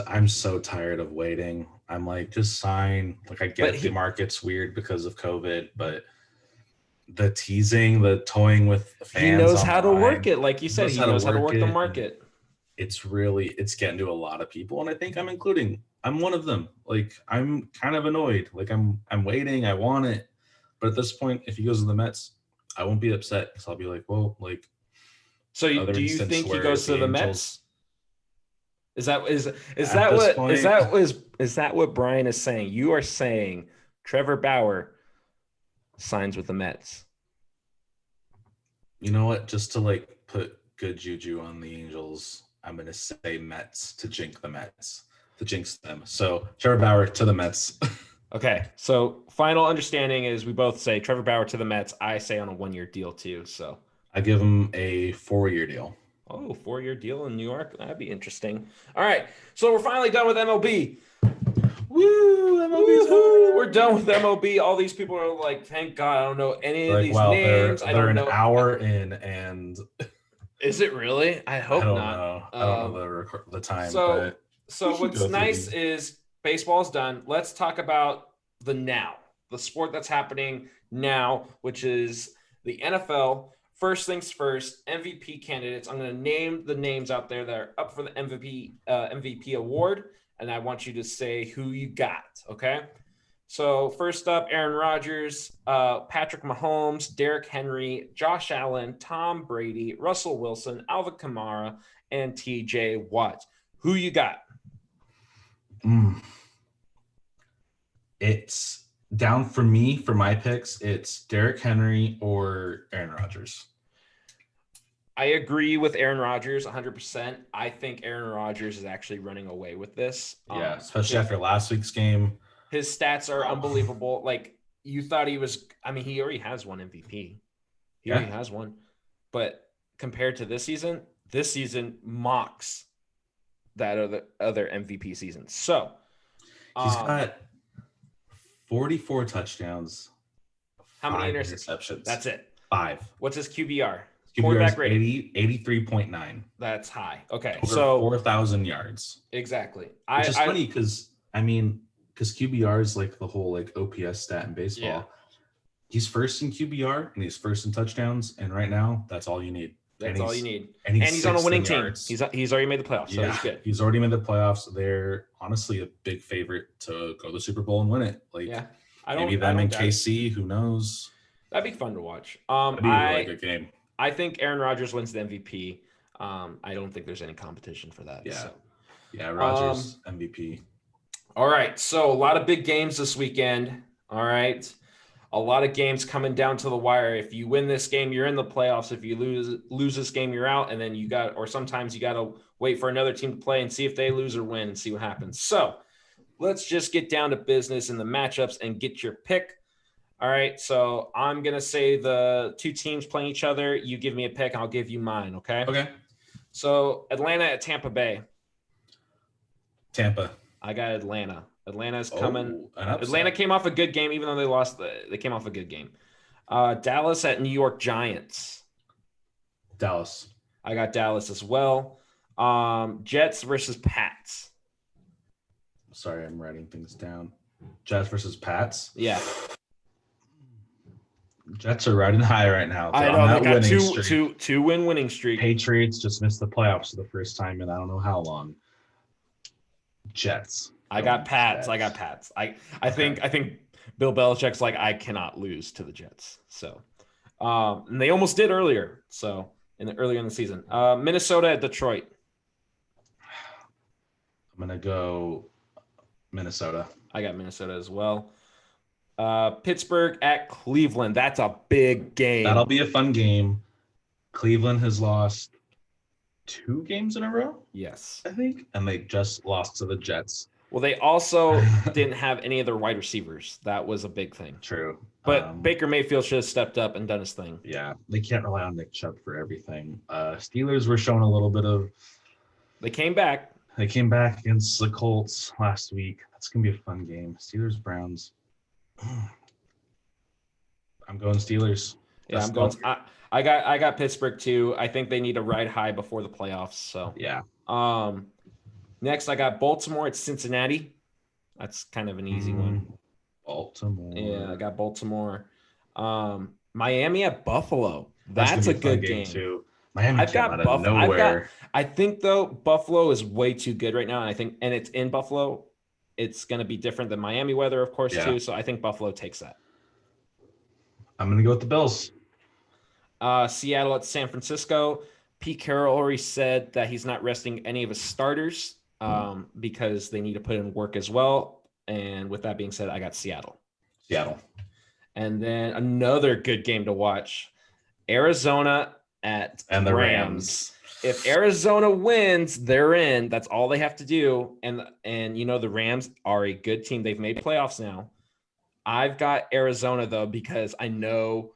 I'm so tired of waiting. I'm like, just sign. Like, I get the market's weird because of COVID, but the teasing, the toying with the fans. He knows how to work it. Like you said, he knows how to work the market. It's getting to a lot of people. And I think I'm one of them. Like, I'm kind of annoyed. Like, I'm waiting. I want it. But at this point, if he goes to the Mets, I won't be upset because I'll be like, well, like. So do you think he goes to the Mets? Is that what Brian is saying? You are saying Trevor Bauer signs with the Mets. You know what? Just to like put good juju on the Angels, I'm gonna say Mets to jinx the Mets, to jinx them. So Trevor Bauer to the Mets. Okay. So final understanding is we both say Trevor Bauer to the Mets. I say on a 1-year deal too. So I give him a 4-year deal. Oh, 4-year deal in New York? That'd be interesting. All right. So we're finally done with MLB. Woo! MLB's over. We're done with MLB. All these people are like, thank God, I don't know any of these names. They're an hour in, and is it really? I hope not. I don't know the time. So what's nice is baseball's done. Let's talk about the sport that's happening now, which is the NFL. First things first, MVP candidates. I'm going to name the names out there that are up for the MVP award, and I want you to say who you got, okay? So first up, Aaron Rodgers, Patrick Mahomes, Derrick Henry, Josh Allen, Tom Brady, Russell Wilson, Alvin Kamara, and TJ Watt. Who you got? It's down for me, for my picks. It's Derrick Henry or Aaron Rodgers. I agree with Aaron Rodgers 100%. I think Aaron Rodgers is actually running away with this. Yeah, especially after last week's game. His stats are unbelievable. Like, you thought he was – I mean, he already has one MVP. He already has one. But compared to this season mocks that other MVP season. So he's got 44 touchdowns. how many 5 interceptions? That's it. 5. What's his QBR? Quarterback rating 83.9. That's high. Okay, Over so 4,000 yards. Exactly. Which is funny because QBR is like the whole like OPS stat in baseball. Yeah. He's first in QBR and he's first in touchdowns, and right now that's all you need. That's all you need. And he's on a winning team. Yards. He's already made the playoffs, so he's good. He's already made the playoffs. They're honestly a big favorite to go to the Super Bowl and win it. Like, yeah, maybe them and KC. Who knows? That'd be fun to watch. That'd be a really good game. I think Aaron Rodgers wins the MVP. I don't think there's any competition for that. Yeah, so. yeah, Rodgers MVP. All right, so a lot of big games this weekend. All right, a lot of games coming down to the wire. If you win this game, you're in the playoffs. If you lose this game, you're out. And then sometimes you got to wait for another team to play and see if they lose or win and see what happens. So let's just get down to business in the matchups and get your pick. All right, so I'm going to say the two teams playing each other. You give me a pick, and I'll give you mine, okay? Okay. So Atlanta at Tampa Bay. Tampa. I got Atlanta. Atlanta's coming. Oh, Atlanta came off a good game, even though they lost. They came off a good game. Dallas at New York Giants. Dallas. I got Dallas as well. Jets versus Pats. Sorry, I'm writing things down. Jets versus Pats. Yeah. Jets are riding high right now. I know they got two win winning streak. Patriots just missed the playoffs for the first time in I don't know how long. Jets. I got Pats. I think Bill Belichick's like, I cannot lose to the Jets. So, and they almost did earlier. So earlier in the season, Minnesota at Detroit. I'm gonna go Minnesota. I got Minnesota as well. Pittsburgh at Cleveland. That's a big game. That'll be a fun game. Cleveland has lost 2 games in a row. Yes, I think, and they just lost to the Jets. Well, they also didn't have any of their wide receivers. That was a big thing. True. But Baker Mayfield should have stepped up and done his thing. Yeah, they can't rely on Nick Chubb for everything. Steelers were showing a little bit of. They came back. They came back against the Colts last week. That's gonna be a fun game. Steelers Browns. I'm going Steelers. Yeah, I'm going. I got Pittsburgh too. I think they need to ride high before the playoffs. So yeah. Next, I got Baltimore at Cincinnati. That's kind of an easy one. Baltimore. Yeah, I got Baltimore. Miami at Buffalo. That's a good game too. Miami came out of nowhere. I think though Buffalo is way too good right now, and it's in Buffalo. It's going to be different than Miami weather, of course, too. So I think Buffalo takes that. I'm going to go with the Bills. Seattle at San Francisco. Pete Carroll already said that he's not resting any of his starters because they need to put in work as well. And with that being said, I got Seattle. And then another good game to watch. Arizona at the Rams. If Arizona wins, they're in. That's all they have to do. And the Rams are a good team. They've made playoffs now. I've got Arizona, though, because I know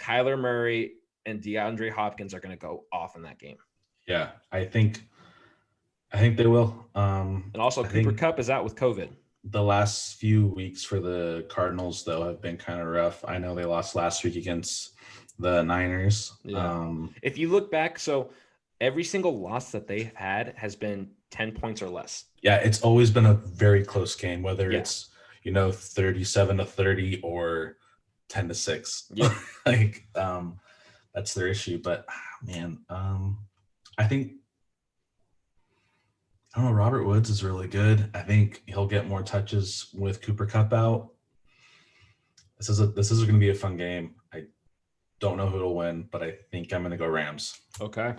Kyler Murray and DeAndre Hopkins are going to go off in that game. Yeah, I think they will. And also, Cooper Kupp is out with COVID. The last few weeks for the Cardinals, though, have been kind of rough. I know they lost last week against the Niners. Yeah. If you look back, so every single loss that they've had has been 10 points or less. Yeah, it's always been a very close game, whether it's 37-30 or 10-6. Yeah. That's their issue. But man, I think Robert Woods is really good. I think he'll get more touches with Cooper Kupp out. This is going to be a fun game. I don't know who will win, but I think I'm going to go Rams. Okay.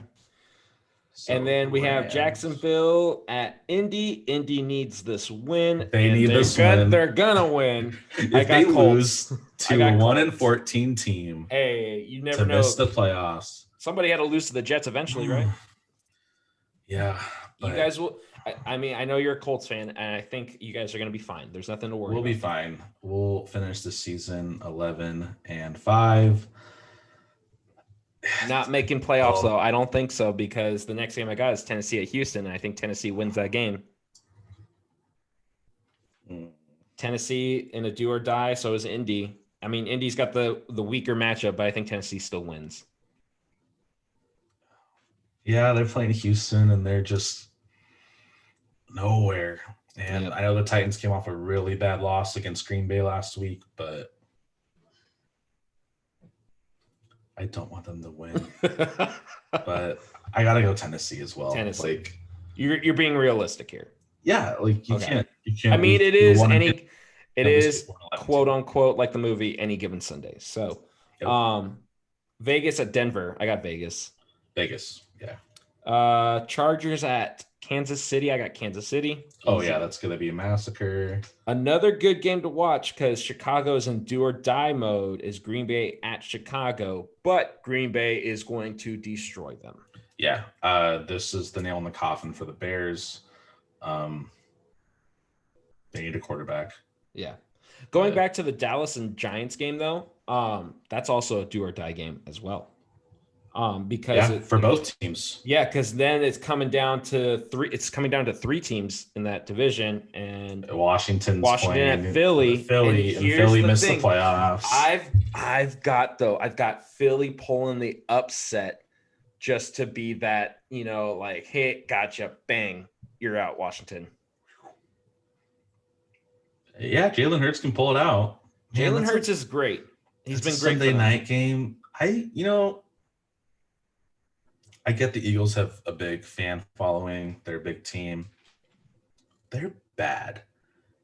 So, and then we have Jacksonville at Indy. Indy needs this win. They need this win. They're gonna win. If they lose to a 1-14 team, hey, you never know. Miss the playoffs. Somebody had to lose to the Jets eventually, right? Yeah. You guys will. I mean, I know you're a Colts fan, and I think you guys are going to be fine. There's nothing to worry about. We'll be fine. We'll finish the season 11-5. Not making playoffs, Oh. though. I don't think so, because the next game I got is Tennessee at Houston, and I think Tennessee wins that game. Tennessee in a do or die, so is Indy. I mean, Indy's got the weaker matchup, but I think Tennessee still wins. Yeah, they're playing Houston, and they're just nowhere. And Yep. I know the Titans came off a really bad loss against Green Bay last week, but I don't want them to win. But I gotta go Tennessee as well. Tennessee. Like, you're being realistic here. yeah, like you Okay. can't. I mean, lose it to is one and any, it lose to is one and 11 quote team. unquote like the movie Any Given Sunday. So, Yep. Vegas at Denver. I got Vegas. Vegas, yeah. Chargers at Kansas City. I got Kansas City. Oh Easy. yeah, that's gonna be a massacre. Another good game to watch because Chicago's in do or die mode is Green Bay at Chicago, but Green Bay is going to destroy them. Yeah, this is the nail in the coffin for the Bears. They need a quarterback. Yeah. Going back to the Dallas and Giants game, though, that's also a do or die game as well. Because for both teams. Yeah, because then it's coming down to three. It's coming down to three teams in that division, and Washington at Philly. and Philly missed the playoffs. I've got Philly pulling the upset just to be that, like, hey, gotcha, bang, you're out, Washington. Yeah, Jalen Hurts can pull it out. Jalen Hurts is great. He's been great. Sunday night game. I get the Eagles have a big fan following. They're a big team. They're bad.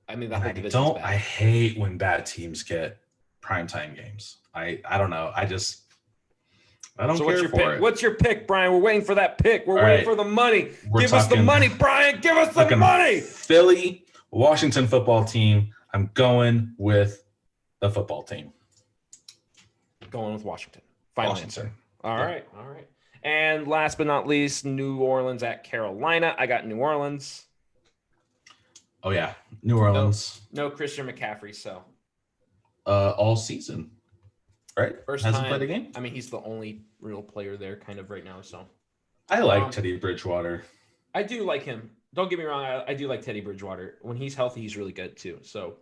I mean, the whole division is bad. I hate when bad teams get primetime games. I don't know. I don't care for it. What's your pick, Brian? We're waiting for that pick. We're waiting for the money. Give us the money, Brian. Give us the money. Philly, Washington football team. I'm going with the football team. Going with Washington. Final answer. All right. And last but not least, New Orleans at Carolina. I got New Orleans. Oh, yeah. New Orleans. No Christian McCaffrey, so. All season, right? Hasn't played a game? I mean, he's the only real player there kind of right now, so. I like Teddy Bridgewater. I do like him. Don't get me wrong. I do like Teddy Bridgewater. When he's healthy, he's really good too. So,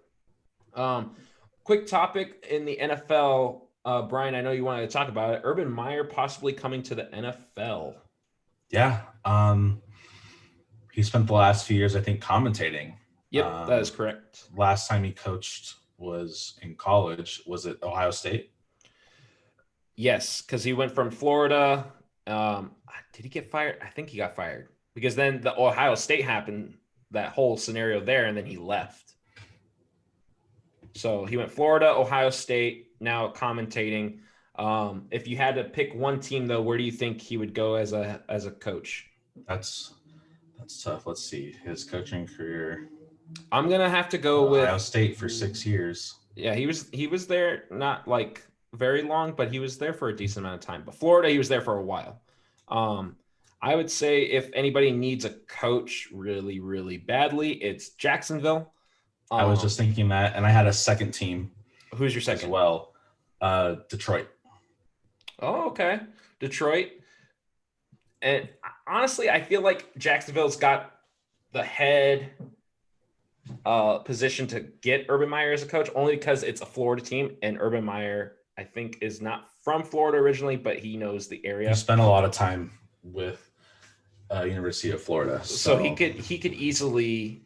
quick topic in the NFL. Brian, I know you wanted to talk about it. Urban Meyer possibly coming to the NFL. Yeah. He spent the last few years, I think, commentating. Yep, that is correct. Last time he coached was in college. Was it Ohio State? Yes, because he went from Florida. Did he get fired? I think he got fired because then the Ohio State happened, that whole scenario there, and then he left. So he went Florida, Ohio State, now commentating. If you had to pick one team, though, where do you think he would go as a coach? That's tough. Let's see. His coaching career. I'm gonna have to go with Ohio State for 6 years. Yeah, he was there not like very long, but he was there for a decent amount of time. But Florida, he was there for a while. I would say if anybody needs a coach really, really badly, it's Jacksonville. I was just thinking that, and I had a second team. Who's your second? As well, Detroit. Oh, okay, Detroit. And honestly, I feel like Jacksonville's got the head position to get Urban Meyer as a coach, only because it's a Florida team, and Urban Meyer, I think, is not from Florida originally, but he knows the area. He spent a lot of time with University of Florida, so he could easily,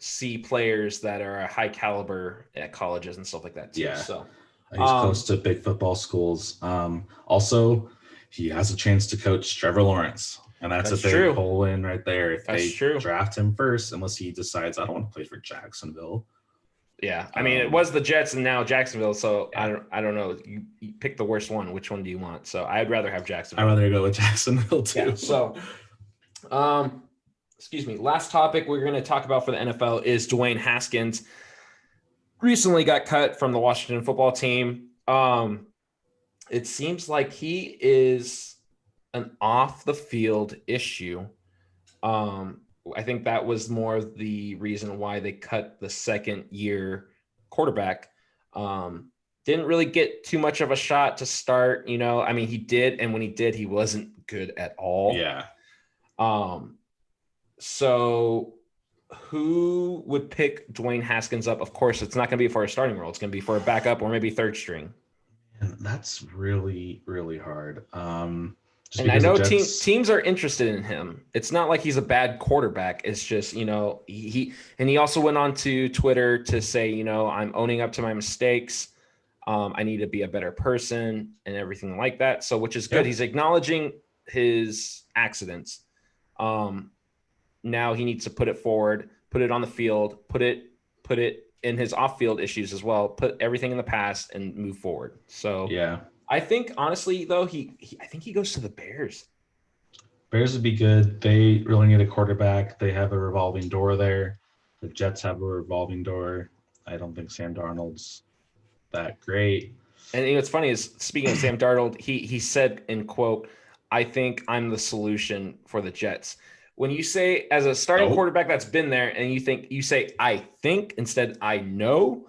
see players that are a high caliber at colleges and stuff like that too. Yeah. So he's close to big football schools. Also, he has a chance to coach Trevor Lawrence. And that's a big pull in right there. If they draft him first, unless he decides, I don't want to play for Jacksonville. Yeah. I mean, it was the Jets and now Jacksonville. So yeah. I don't know. You pick the worst one. Which one do you want? So I'd rather have Jacksonville. I'd rather go with Jacksonville too. Yeah, so, excuse me. Last topic we're going to talk about for the NFL is Dwayne Haskins. Recently got cut from the Washington football team. It seems like he is an off the field issue. I think that was more the reason why they cut the second year quarterback. Didn't Didn't really get too much of a shot to start, I mean, he did, and when he did, he wasn't good at all. Yeah. So who would pick Dwayne Haskins up? Of course, it's not going to be for a starting role. It's going to be for a backup or maybe third string. And that's really, really hard. And I know teams are interested in him. It's not like he's a bad quarterback. It's just, he also went on to Twitter to say, I'm owning up to my mistakes. I need to be a better person and everything like that. So, which is good. He's acknowledging his accidents. Now he needs to put it forward, put it on the field, put it in his off-field issues as well, put everything in the past and move forward. So yeah, I think honestly though, I think he goes to the Bears. Bears would be good. They really need a quarterback. They have a revolving door there. The Jets have a revolving door. I don't think Sam Darnold's that great. And what's funny is, speaking of Sam Darnold, he said in quote, "I think I'm the solution for the Jets." When you say as a starting quarterback that's been there, and you say "I think" instead "I know,"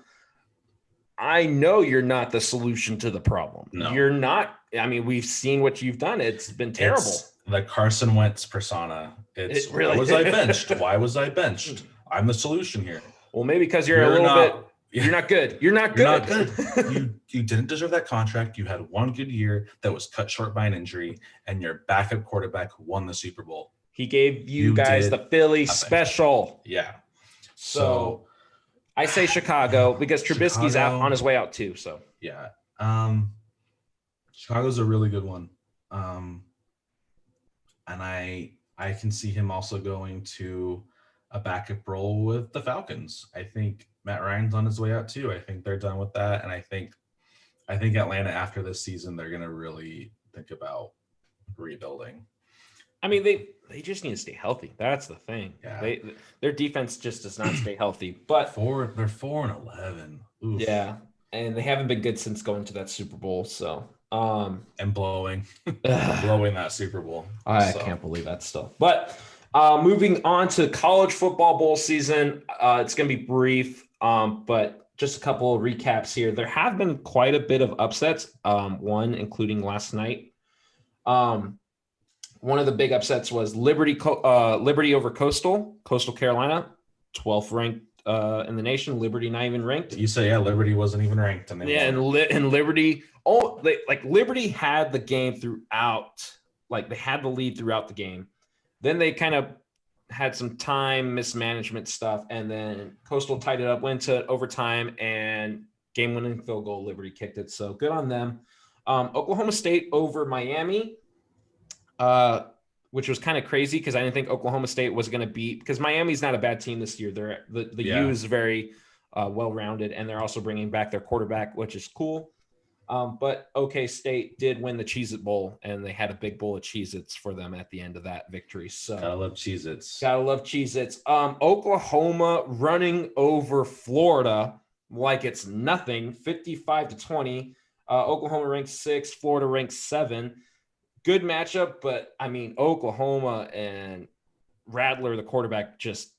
you're not the solution to the problem. No. You're not. I mean, we've seen what you've done. It's been terrible. It's the Carson Wentz persona. It's really why was I benched? Why was I benched? I'm the solution here. Well, maybe because you're a little bit. You're not good. You're not good. You didn't deserve that contract. You had one good year that was cut short by an injury, and your backup quarterback won the Super Bowl. He gave you guys the Philly special. Yeah. So I say Chicago because Trubisky's out on his way out too. So yeah. Chicago's a really good one. And I can see him also going to a backup role with the Falcons. I think Matt Ryan's on his way out too. I think they're done with that. And I think Atlanta after this season, they're going to really think about rebuilding. I mean, they just need to stay healthy. That's the thing. Yeah. Their defense just does not stay healthy. But they're 4-11. Oof. Yeah, and they haven't been good since going to that Super Bowl. So and blowing that Super Bowl. I can't believe that still. But moving on to college football bowl season, it's going to be brief, but just a couple of recaps here. There have been quite a bit of upsets. One including last night. One of the big upsets was Liberty over Coastal Carolina, 12th ranked in the nation. Liberty not even ranked. You say Liberty wasn't even ranked. Yeah, and Liberty. Liberty had the game throughout. Like they had the lead throughout the game. Then they kind of had some time mismanagement stuff, and then Coastal tied it up, went to overtime, and game-winning field goal. Liberty kicked it, so good on them. Oklahoma State over Miami. Which was kind of crazy because I didn't think Oklahoma State was going to beat, because Miami's not a bad team this year. The U is very well-rounded, and they're also bringing back their quarterback, which is cool. But OK State did win the Cheez-It Bowl, and they had a big bowl of Cheez-Its for them at the end of that victory. So gotta love Cheez-Its. Gotta love Cheez-Its. Oklahoma running over Florida like it's nothing, 55-20. Oklahoma ranked 6, Florida ranked 7. Good matchup, but I mean, Oklahoma and Rattler, the quarterback, just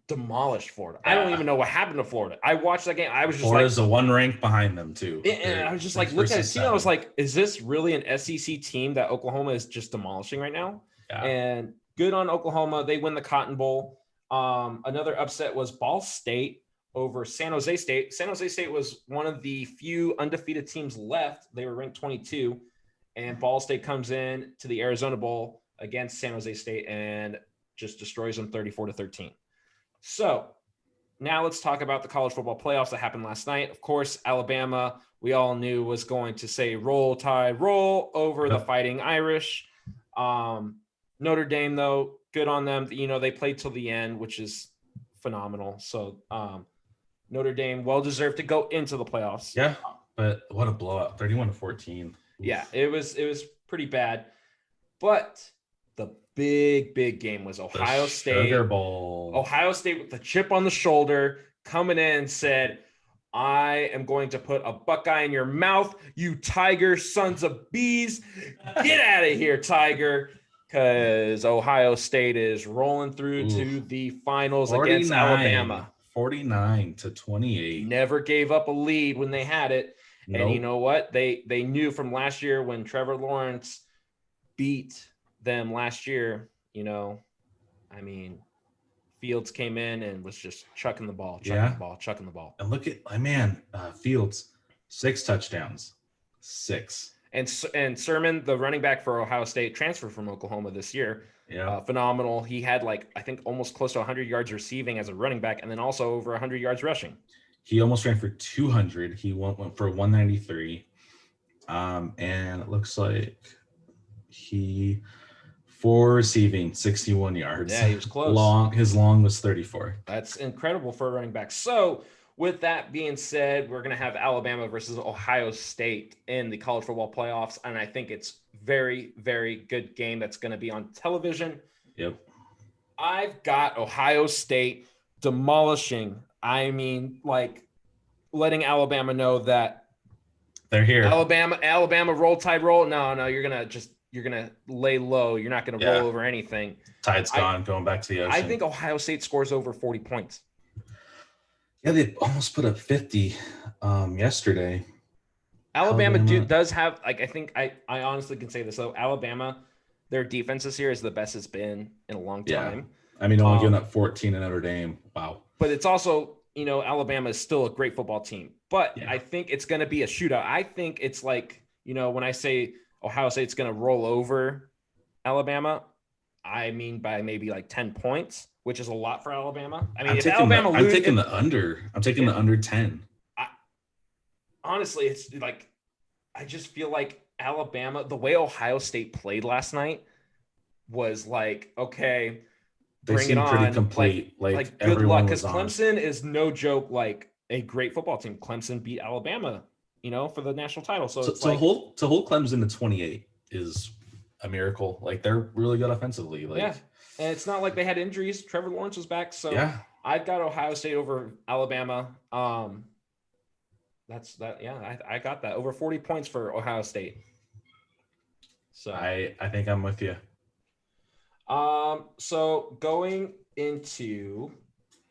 demolished Florida. I don't even know what happened to Florida. I watched that game. I was just Florida's a one rank behind them too. And I was just like, looking at the team, I was like, is this really an SEC team that Oklahoma is just demolishing right now? Yeah. And good on Oklahoma. They win the Cotton Bowl. Another upset was Ball State over San Jose State. San Jose State was one of the few undefeated teams left. They were ranked 22. And Ball State comes in to the Arizona Bowl against San Jose State and just destroys them 34-13. So now let's talk about the college football playoffs that happened last night. Of course, Alabama, we all knew was going to say roll tide roll over the Fighting Irish. Notre Dame, though, good on them. They played till the end, which is phenomenal. So Notre Dame, well-deserved to go into the playoffs. Yeah, but what a blowout, 31-14. Yeah, it was pretty bad. But the big game was Ohio State. Sugar Bowl. Ohio State with the chip on the shoulder coming in and said, I am going to put a Buckeye in your mouth, you Tiger sons of bees. Get out of here, Tiger. Because Ohio State is rolling through to the finals against Alabama. 49-28. Never gave up a lead when they had it. And you Nope. know what? They knew from last year when Trevor Lawrence beat them last year, I mean, Fields came in and was just chucking the ball, chucking the Yeah. ball, chucking the ball. And look at Fields, 6 touchdowns, 6. And Sermon, the running back for Ohio State, transferred from Oklahoma this year. Yeah. Phenomenal. He had I think almost close to 100 yards receiving as a running back, and then also over 100 yards rushing. He almost ran for 200. He went for 193. And it looks like for receiving 61 yards. Yeah, he was close. His long was 34. That's incredible for a running back. So with that being said, we're going to have Alabama versus Ohio State in the college football playoffs. And I think it's very, very good game that's going to be on television. Yep. I've got Ohio State demolishing. I mean, letting Alabama know that they're here. Alabama, roll tide roll. No, you're going to lay low. You're not going to roll over anything. Tide's gone, going back to the ocean. I think Ohio State scores over 40 points. Yeah, they almost put up 50 yesterday. Alabama does have, I think I honestly can say this, though. Alabama, their defense this year is the best it's been in a long time. I mean, only giving up 14 in Notre Dame. Wow. But it's also, Alabama is still a great football team. But I think it's going to be a shootout. I think it's when I say Ohio State's going to roll over Alabama, I mean by maybe 10 points, which is a lot for Alabama. I mean, I'm taking the under. I'm taking the under 10. Honestly, it's I just feel like Alabama, the way Ohio State played last night was okay, they bring it on. Pretty complete. Good luck, because Clemson is no joke. A great football team. Clemson beat Alabama, for the national title. So to hold Clemson to 28 is a miracle. They're really good offensively. And it's not like they had injuries. Trevor Lawrence was back. So I've got Ohio State over Alabama. That's that. Yeah, I got that over 40 points for Ohio State. So I think I'm with you. So going into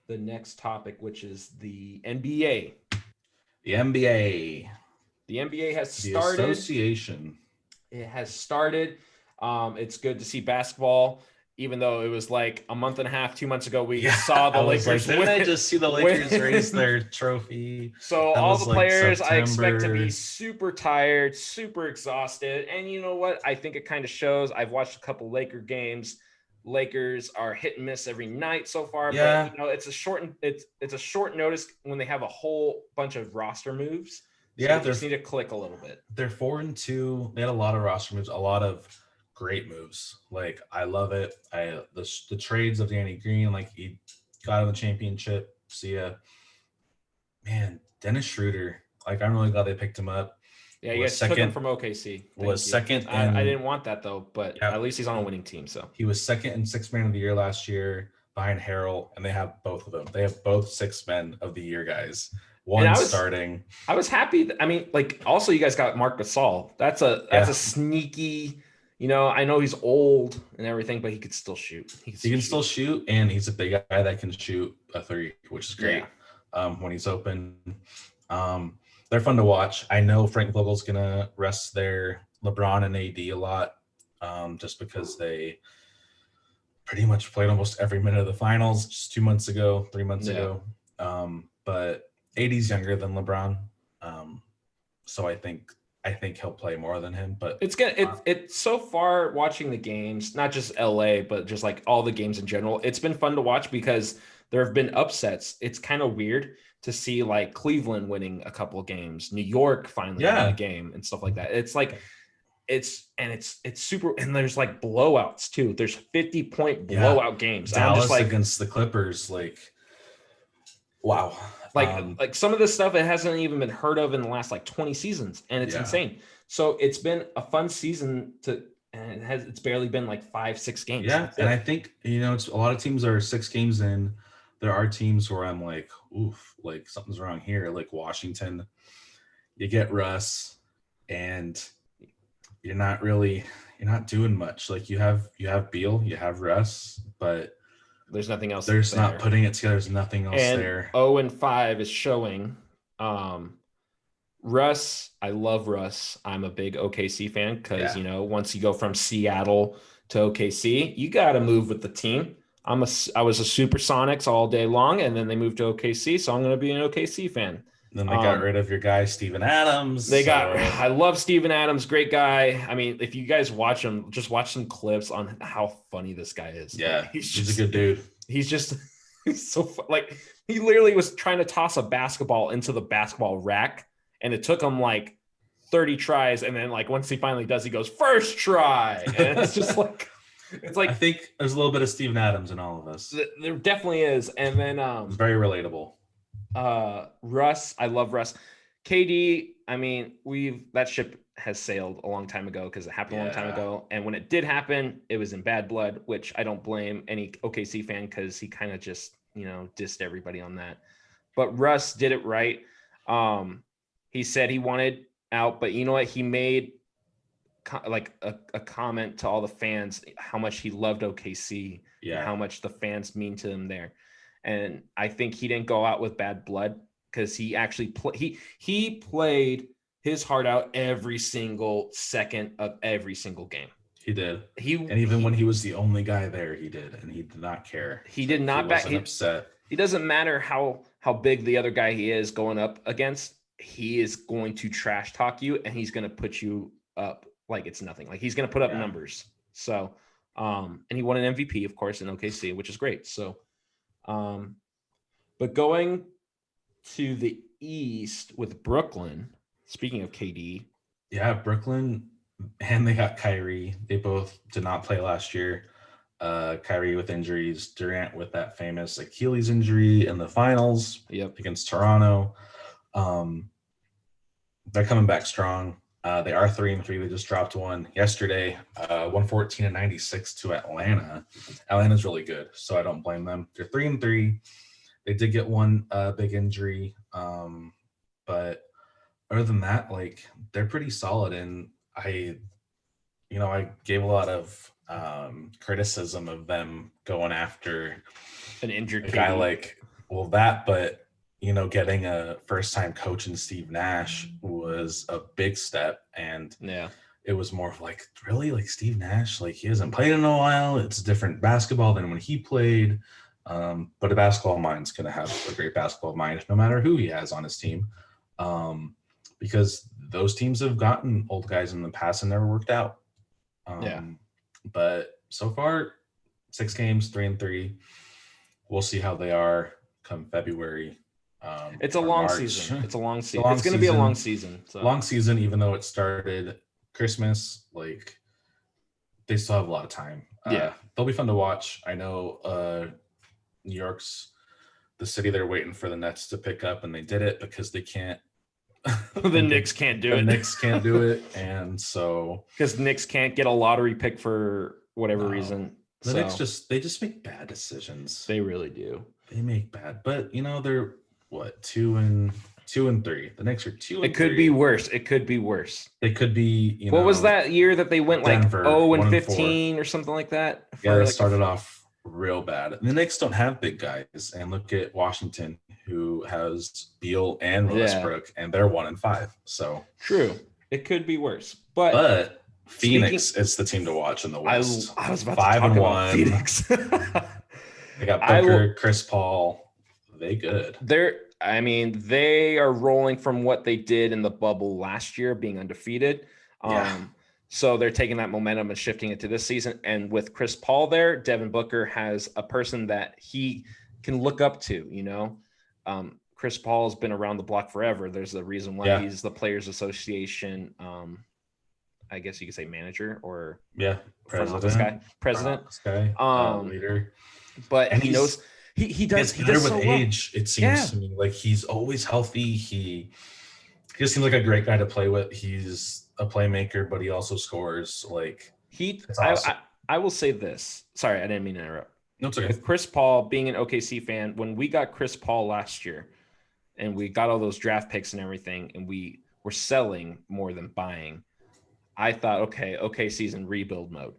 the next topic, which is the NBA. The NBA. The NBA has started. The association. It has started. It's good to see basketball, even though it was a month and a half, 2 months ago, we saw the Lakers win. Didn't I just see the Lakers raise their trophy? So all the players September. I expect to be super tired, super exhausted. And you know what? I think it kind of shows. I've watched a couple Laker games. Lakers are hit and miss every night so far. Yeah. But it's a short notice when they have a whole bunch of roster moves. So they just need to click a little bit. They're 4-2. They had a lot of roster moves, a lot of great moves. I love it. The trades of Danny Green, he got in the championship. See ya. Man, Dennis Schroeder. I'm really glad they picked him up. Yeah, you guys took him from OKC. Second. I didn't want that though, but at least he's on a winning team. So he was second and sixth man of the year last year behind Harrell, and they have both of them. They have both 6 men of the year guys. One starting. I was happy. Also you guys got Marc Gasol. That's a sneaky. I know he's old and everything, but he could still shoot. He can still shoot, and he's a big guy that can shoot a 3, which is great. When he's open. They're fun to watch. I know Frank Vogel's going to rest their LeBron and AD a lot, just because they pretty much played almost every minute of the finals just 3 months ago. But AD's younger than LeBron. So I think he'll play more than him, but it's so far watching the games, not just LA, but just all the games in general. It's been fun to watch because there have been upsets. It's kind of weird to see Cleveland winning a couple of games, New York finally winning a game and stuff like that. It's it's super, and there's blowouts too. There's 50-point blowout games. Dallas against the Clippers, wow. Some of this stuff, it hasn't even been heard of in the last 20 seasons, and it's insane. So it's been a fun season and it's barely been 5-6 games. Yeah, and I think it's a lot of teams are 6 games in. There are teams where I'm oof, something's wrong here. Washington, you get Russ, and you're not doing much. You have Beal, you have Russ, but there's nothing else. There's not putting it together. There's nothing else and there. 0-5 is showing Russ, I love Russ. I'm a big OKC fan because, Yeah. once you go from Seattle to OKC, you got to move with the team. I was a Supersonics all day long, and then they moved to OKC, so I'm going to be an OKC fan. Then they got rid of your guy, Steven Adams. I love Steven Adams, great guy. I mean, if you guys watch him, just watch some clips on how funny this guy is. Yeah, like, he's a good dude. He's just he's so like he literally was trying to toss a basketball into the basketball rack, and it took him like 30 tries, and then like once he finally does, he goes first try, and it's just like it's like I think there's a little bit of Steven Adams in all of us. There definitely is, and then it's very relatable. Russ, I love Russ. KD, I mean, that ship has sailed a long time ago because it happened a long time ago. And when it did happen, it was in bad blood, which I don't blame any OKC fan because he kind of just, dissed everybody on that. But Russ did it right. He said he wanted out, but you know what? He made like a comment to all the fans how much he loved OKC, and how much the fans mean to him there. And I think he didn't go out with bad blood because he actually he played his heart out every single second of every single game. He did. And even when he was the only guy there, he did, and he did not care. He did not back. He wasn't upset. He doesn't matter how big the other guy he is going up against. He is going to trash talk you, and he's going to put you up like it's nothing. Like he's going to put up numbers. So, and he won an MVP, of course, in OKC, which is great. So, but going to the East with Brooklyn, speaking of KD. Yeah, Brooklyn, and they got Kyrie. They both did not play last year. Kyrie with injuries, Durant with that famous Achilles injury in the finals against Toronto. They're coming back strong. They are 3-3. They just dropped one yesterday, 114-96 to Atlanta. Atlanta's really good, so I don't blame them. They're 3-3. They did get one big injury, but other than that, like they're pretty solid. And I gave a lot of criticism of them going after an injured guy but getting a first-time coach in Steve Nash was a big step. And it was more of like, really, like Steve Nash, like he hasn't played in a while. It's different basketball than when he played. But a basketball mind's going to have a great basketball mind no matter who he has on his team. Because those teams have gotten old guys in the past and never worked out. But so far, 6 games, 3-3. We'll see how they are come February. It's a long season. It's a long season. It's going to be a long season. So. Long season, even though it started Christmas, like they still have a lot of time. They'll be fun to watch. I know New York's the city they're waiting for the Nets to pick up, and they did it because they can't. The Knicks can't do it. The Knicks can't do it, and so because Knicks can't get a lottery pick for whatever reason. The Knicks just make bad decisions. They really do. They make bad, but they're what 2-3. The Knicks are 2-3. It could be worse. It could be worse. They could be. What was that year that they went Denver, like 0-15 or something like that? Yeah, they started off real bad. The Knicks don't have big guys, and look at Washington, who has Beal and Westbrook, and they're 1-5. So true, it could be worse. But Phoenix is the team to watch in the West. I was about to talk about Phoenix. They got Booker, Chris Paul. They good. They are rolling from what they did in the bubble last year, being undefeated. So they're taking that momentum and shifting it to this season. And with Chris Paul there, Devin Booker has a person that he can look up to, Chris Paul has been around the block forever. There's a reason why he's the Players Association, I guess you could say manager or president. Leader. But he knows he does. He does with age. It seems to me like he's always healthy. He just seems like a great guy to play with. He's a playmaker, but he also scores. Like awesome. I will say this. Sorry, I didn't mean to interrupt. No, it's okay. With Chris Paul, being an OKC fan, when we got Chris Paul last year, and we got all those draft picks and everything, and we were selling more than buying, I thought, okay, OKC's in rebuild mode.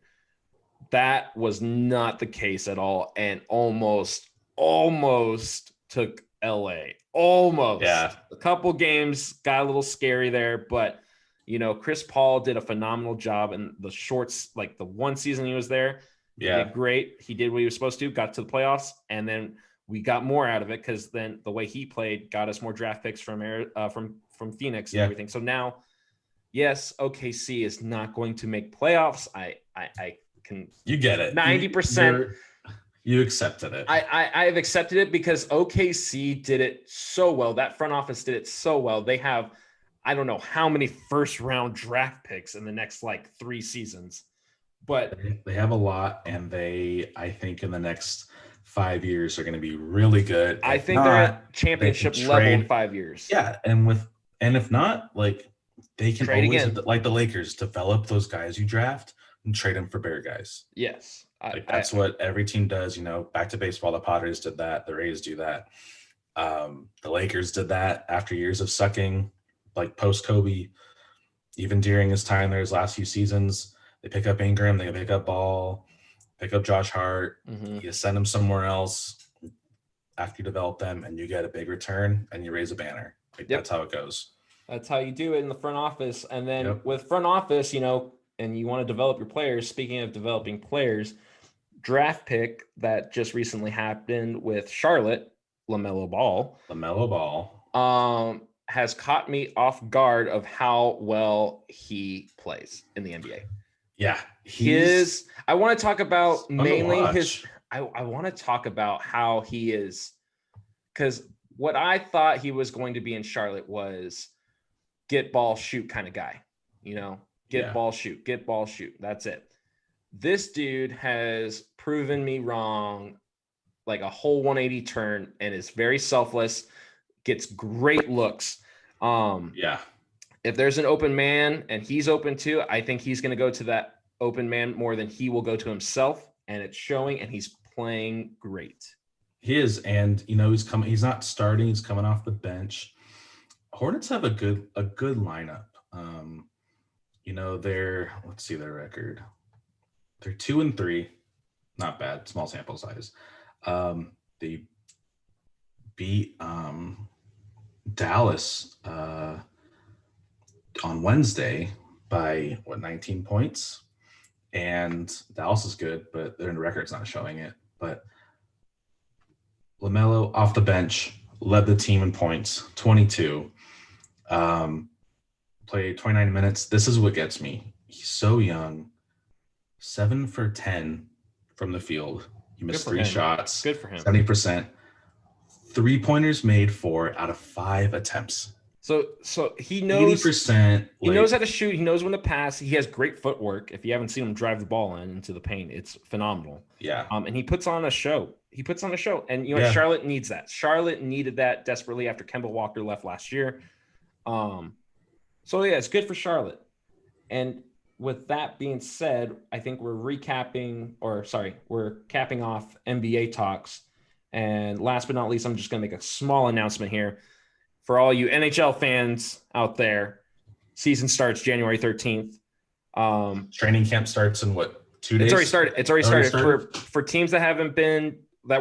That was not the case at all, and almost took LA. Almost. Yeah. A couple games got a little scary there, but Chris Paul did a phenomenal job in the shorts, like the one season he was there. He did great. He did what he was supposed to, got to the playoffs, and then we got more out of it because then the way he played got us more draft picks from Phoenix and everything. So now, yes, OKC is not going to make playoffs. I can. You get it. 90%. You accepted it. I have accepted it because OKC did it so well. That front office did it so well. They have, I don't know how many first round draft picks in the next like 3 seasons, but they have a lot, and I think in the next 5 years are going to be really good. I think they're at championship level in 5 years. Yeah, and if not, like they can trade always, again. like the Lakers, develop those guys you draft and trade them for bigger guys. Yes. That's what every team does, back to baseball. The Padres did that. The Rays do that. The Lakers did that after years of sucking, like post Kobe, even during his time there, his last few seasons. They pick up Ingram, they pick up Ball, pick up Josh Hart. You send them somewhere else after you develop them, and you get a big return, and you raise a banner. That's how it goes. That's how you do it in the front office. And then with front office, and you want to develop your players. Speaking of developing players, draft pick that just recently happened with Charlotte, LaMelo Ball, has caught me off guard of how well he plays in the NBA. Yeah. I want to talk about mainly his, I want to talk about how he is, because what I thought he was going to be in Charlotte was get ball, shoot kind of guy, get ball, shoot. That's it. This dude has proven me wrong, like a whole 180 turn, and is very selfless, gets great looks. If there's an open man and he's open too, I think he's going to go to that open man more than he will go to himself, and it's showing, and he's playing great. He is, and he's not starting, he's coming off the bench. Hornets have a good lineup. Let's see their record. They're 2-3, not bad, small sample size. They beat Dallas on Wednesday by 19 points, and Dallas is good, but their record's not showing it. But LaMelo off the bench led the team in points, 22. Played 29 minutes. This is what gets me. He's so young. 7 for 10 from the field. He missed 3 shots. Good for him. 70%. 3-pointers made 4 out of 5 attempts. So he knows 80%. He knows how to shoot. He knows when to pass. He has great footwork. If you haven't seen him drive the ball into the paint, it's phenomenal. Yeah. And he puts on a show. And Charlotte needs that. Charlotte needed that desperately after Kemba Walker left last year. It's good for Charlotte. And with that being said, I think we're capping off NBA talks. And last but not least, I'm just going to make a small announcement here for all you NHL fans out there. Season starts January 13th. Training camp starts in 2 days? It's already started. For teams that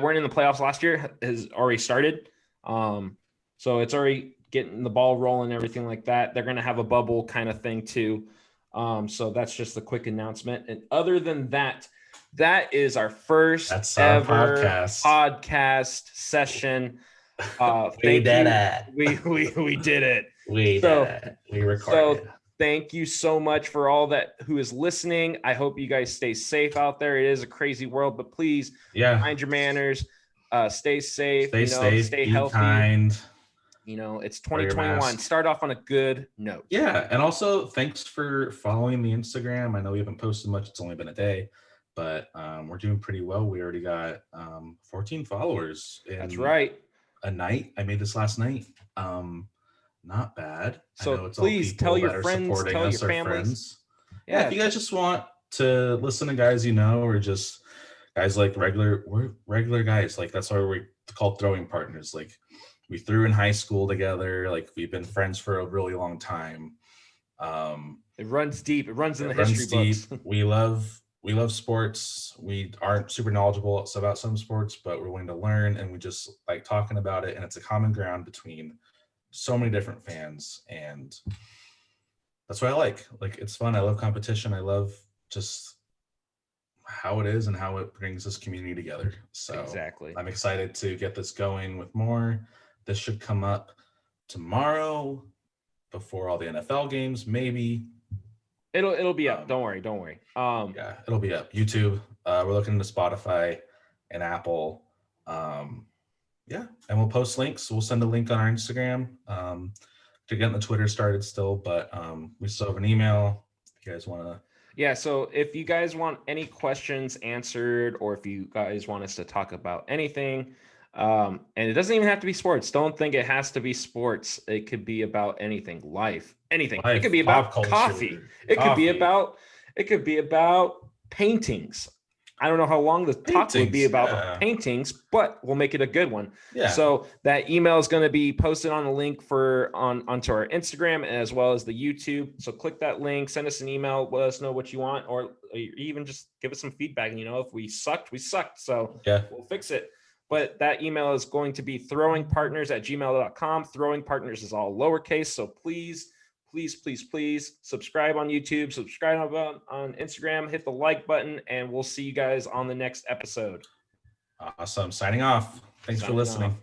weren't in the playoffs last year, has already started. So it's already getting the ball rolling and everything like that. They're going to have a bubble kind of thing too. So that's just a quick announcement. And other than that, that is our first ever podcast session. We did it. We did it. We recorded. So thank you so much for all who is listening. I hope you guys stay safe out there. It is a crazy world, but please mind your manners. Stay safe. Stay safe. Stay be healthy. Kind. It's 2021. Start off on a good note. Yeah, and also thanks for following the Instagram. I know we haven't posted much. It's only been a day, but we're doing pretty well. We already got 14 followers. That's right. A night. I made this last night. Not bad. So please tell your friends, tell your families. Yeah, if you guys just want to listen to guys or just guys like we're regular guys. Like that's why we're called throwing partners. Like we threw in high school together. Like we've been friends for a really long time. It runs deep. It runs in the history books. We love we love sports. We aren't super knowledgeable about some sports, but we're willing to learn, and we just like talking about it. And it's a common ground between so many different fans, and that's what I like. Like, it's fun. I love competition. I love just how it is and how it brings this community together. So Exactly. I'm excited to get this going with more. This should come up tomorrow before all the NFL games, maybe. It'll be up. Don't worry. Yeah, it'll be up. YouTube. We're looking into Spotify and Apple. Yeah, and we'll post links. We'll send a link on our Instagram. To get the Twitter started still, but we still have an email. If you guys want to. Yeah, so if you guys want any questions answered, or if you guys want us to talk about anything, and it doesn't even have to be sports. Don't think it has to be sports. It could be about anything, life, anything. It could be about coffee. It could be about paintings. I don't know how long the talk would be about paintings, but we'll make it a good one. Yeah. So that email is going to be posted on the link onto our Instagram, as well as the YouTube. So click that link, send us an email, let us know what you want, or even just give us some feedback. If we sucked, we sucked. So yeah, we'll fix it. But that email is going to be throwingpartners@gmail.com. Throwing Partners is all lowercase. So please subscribe on YouTube, subscribe on Instagram, hit the like button, and we'll see you guys on the next episode. Awesome. Signing off. Thanks for listening.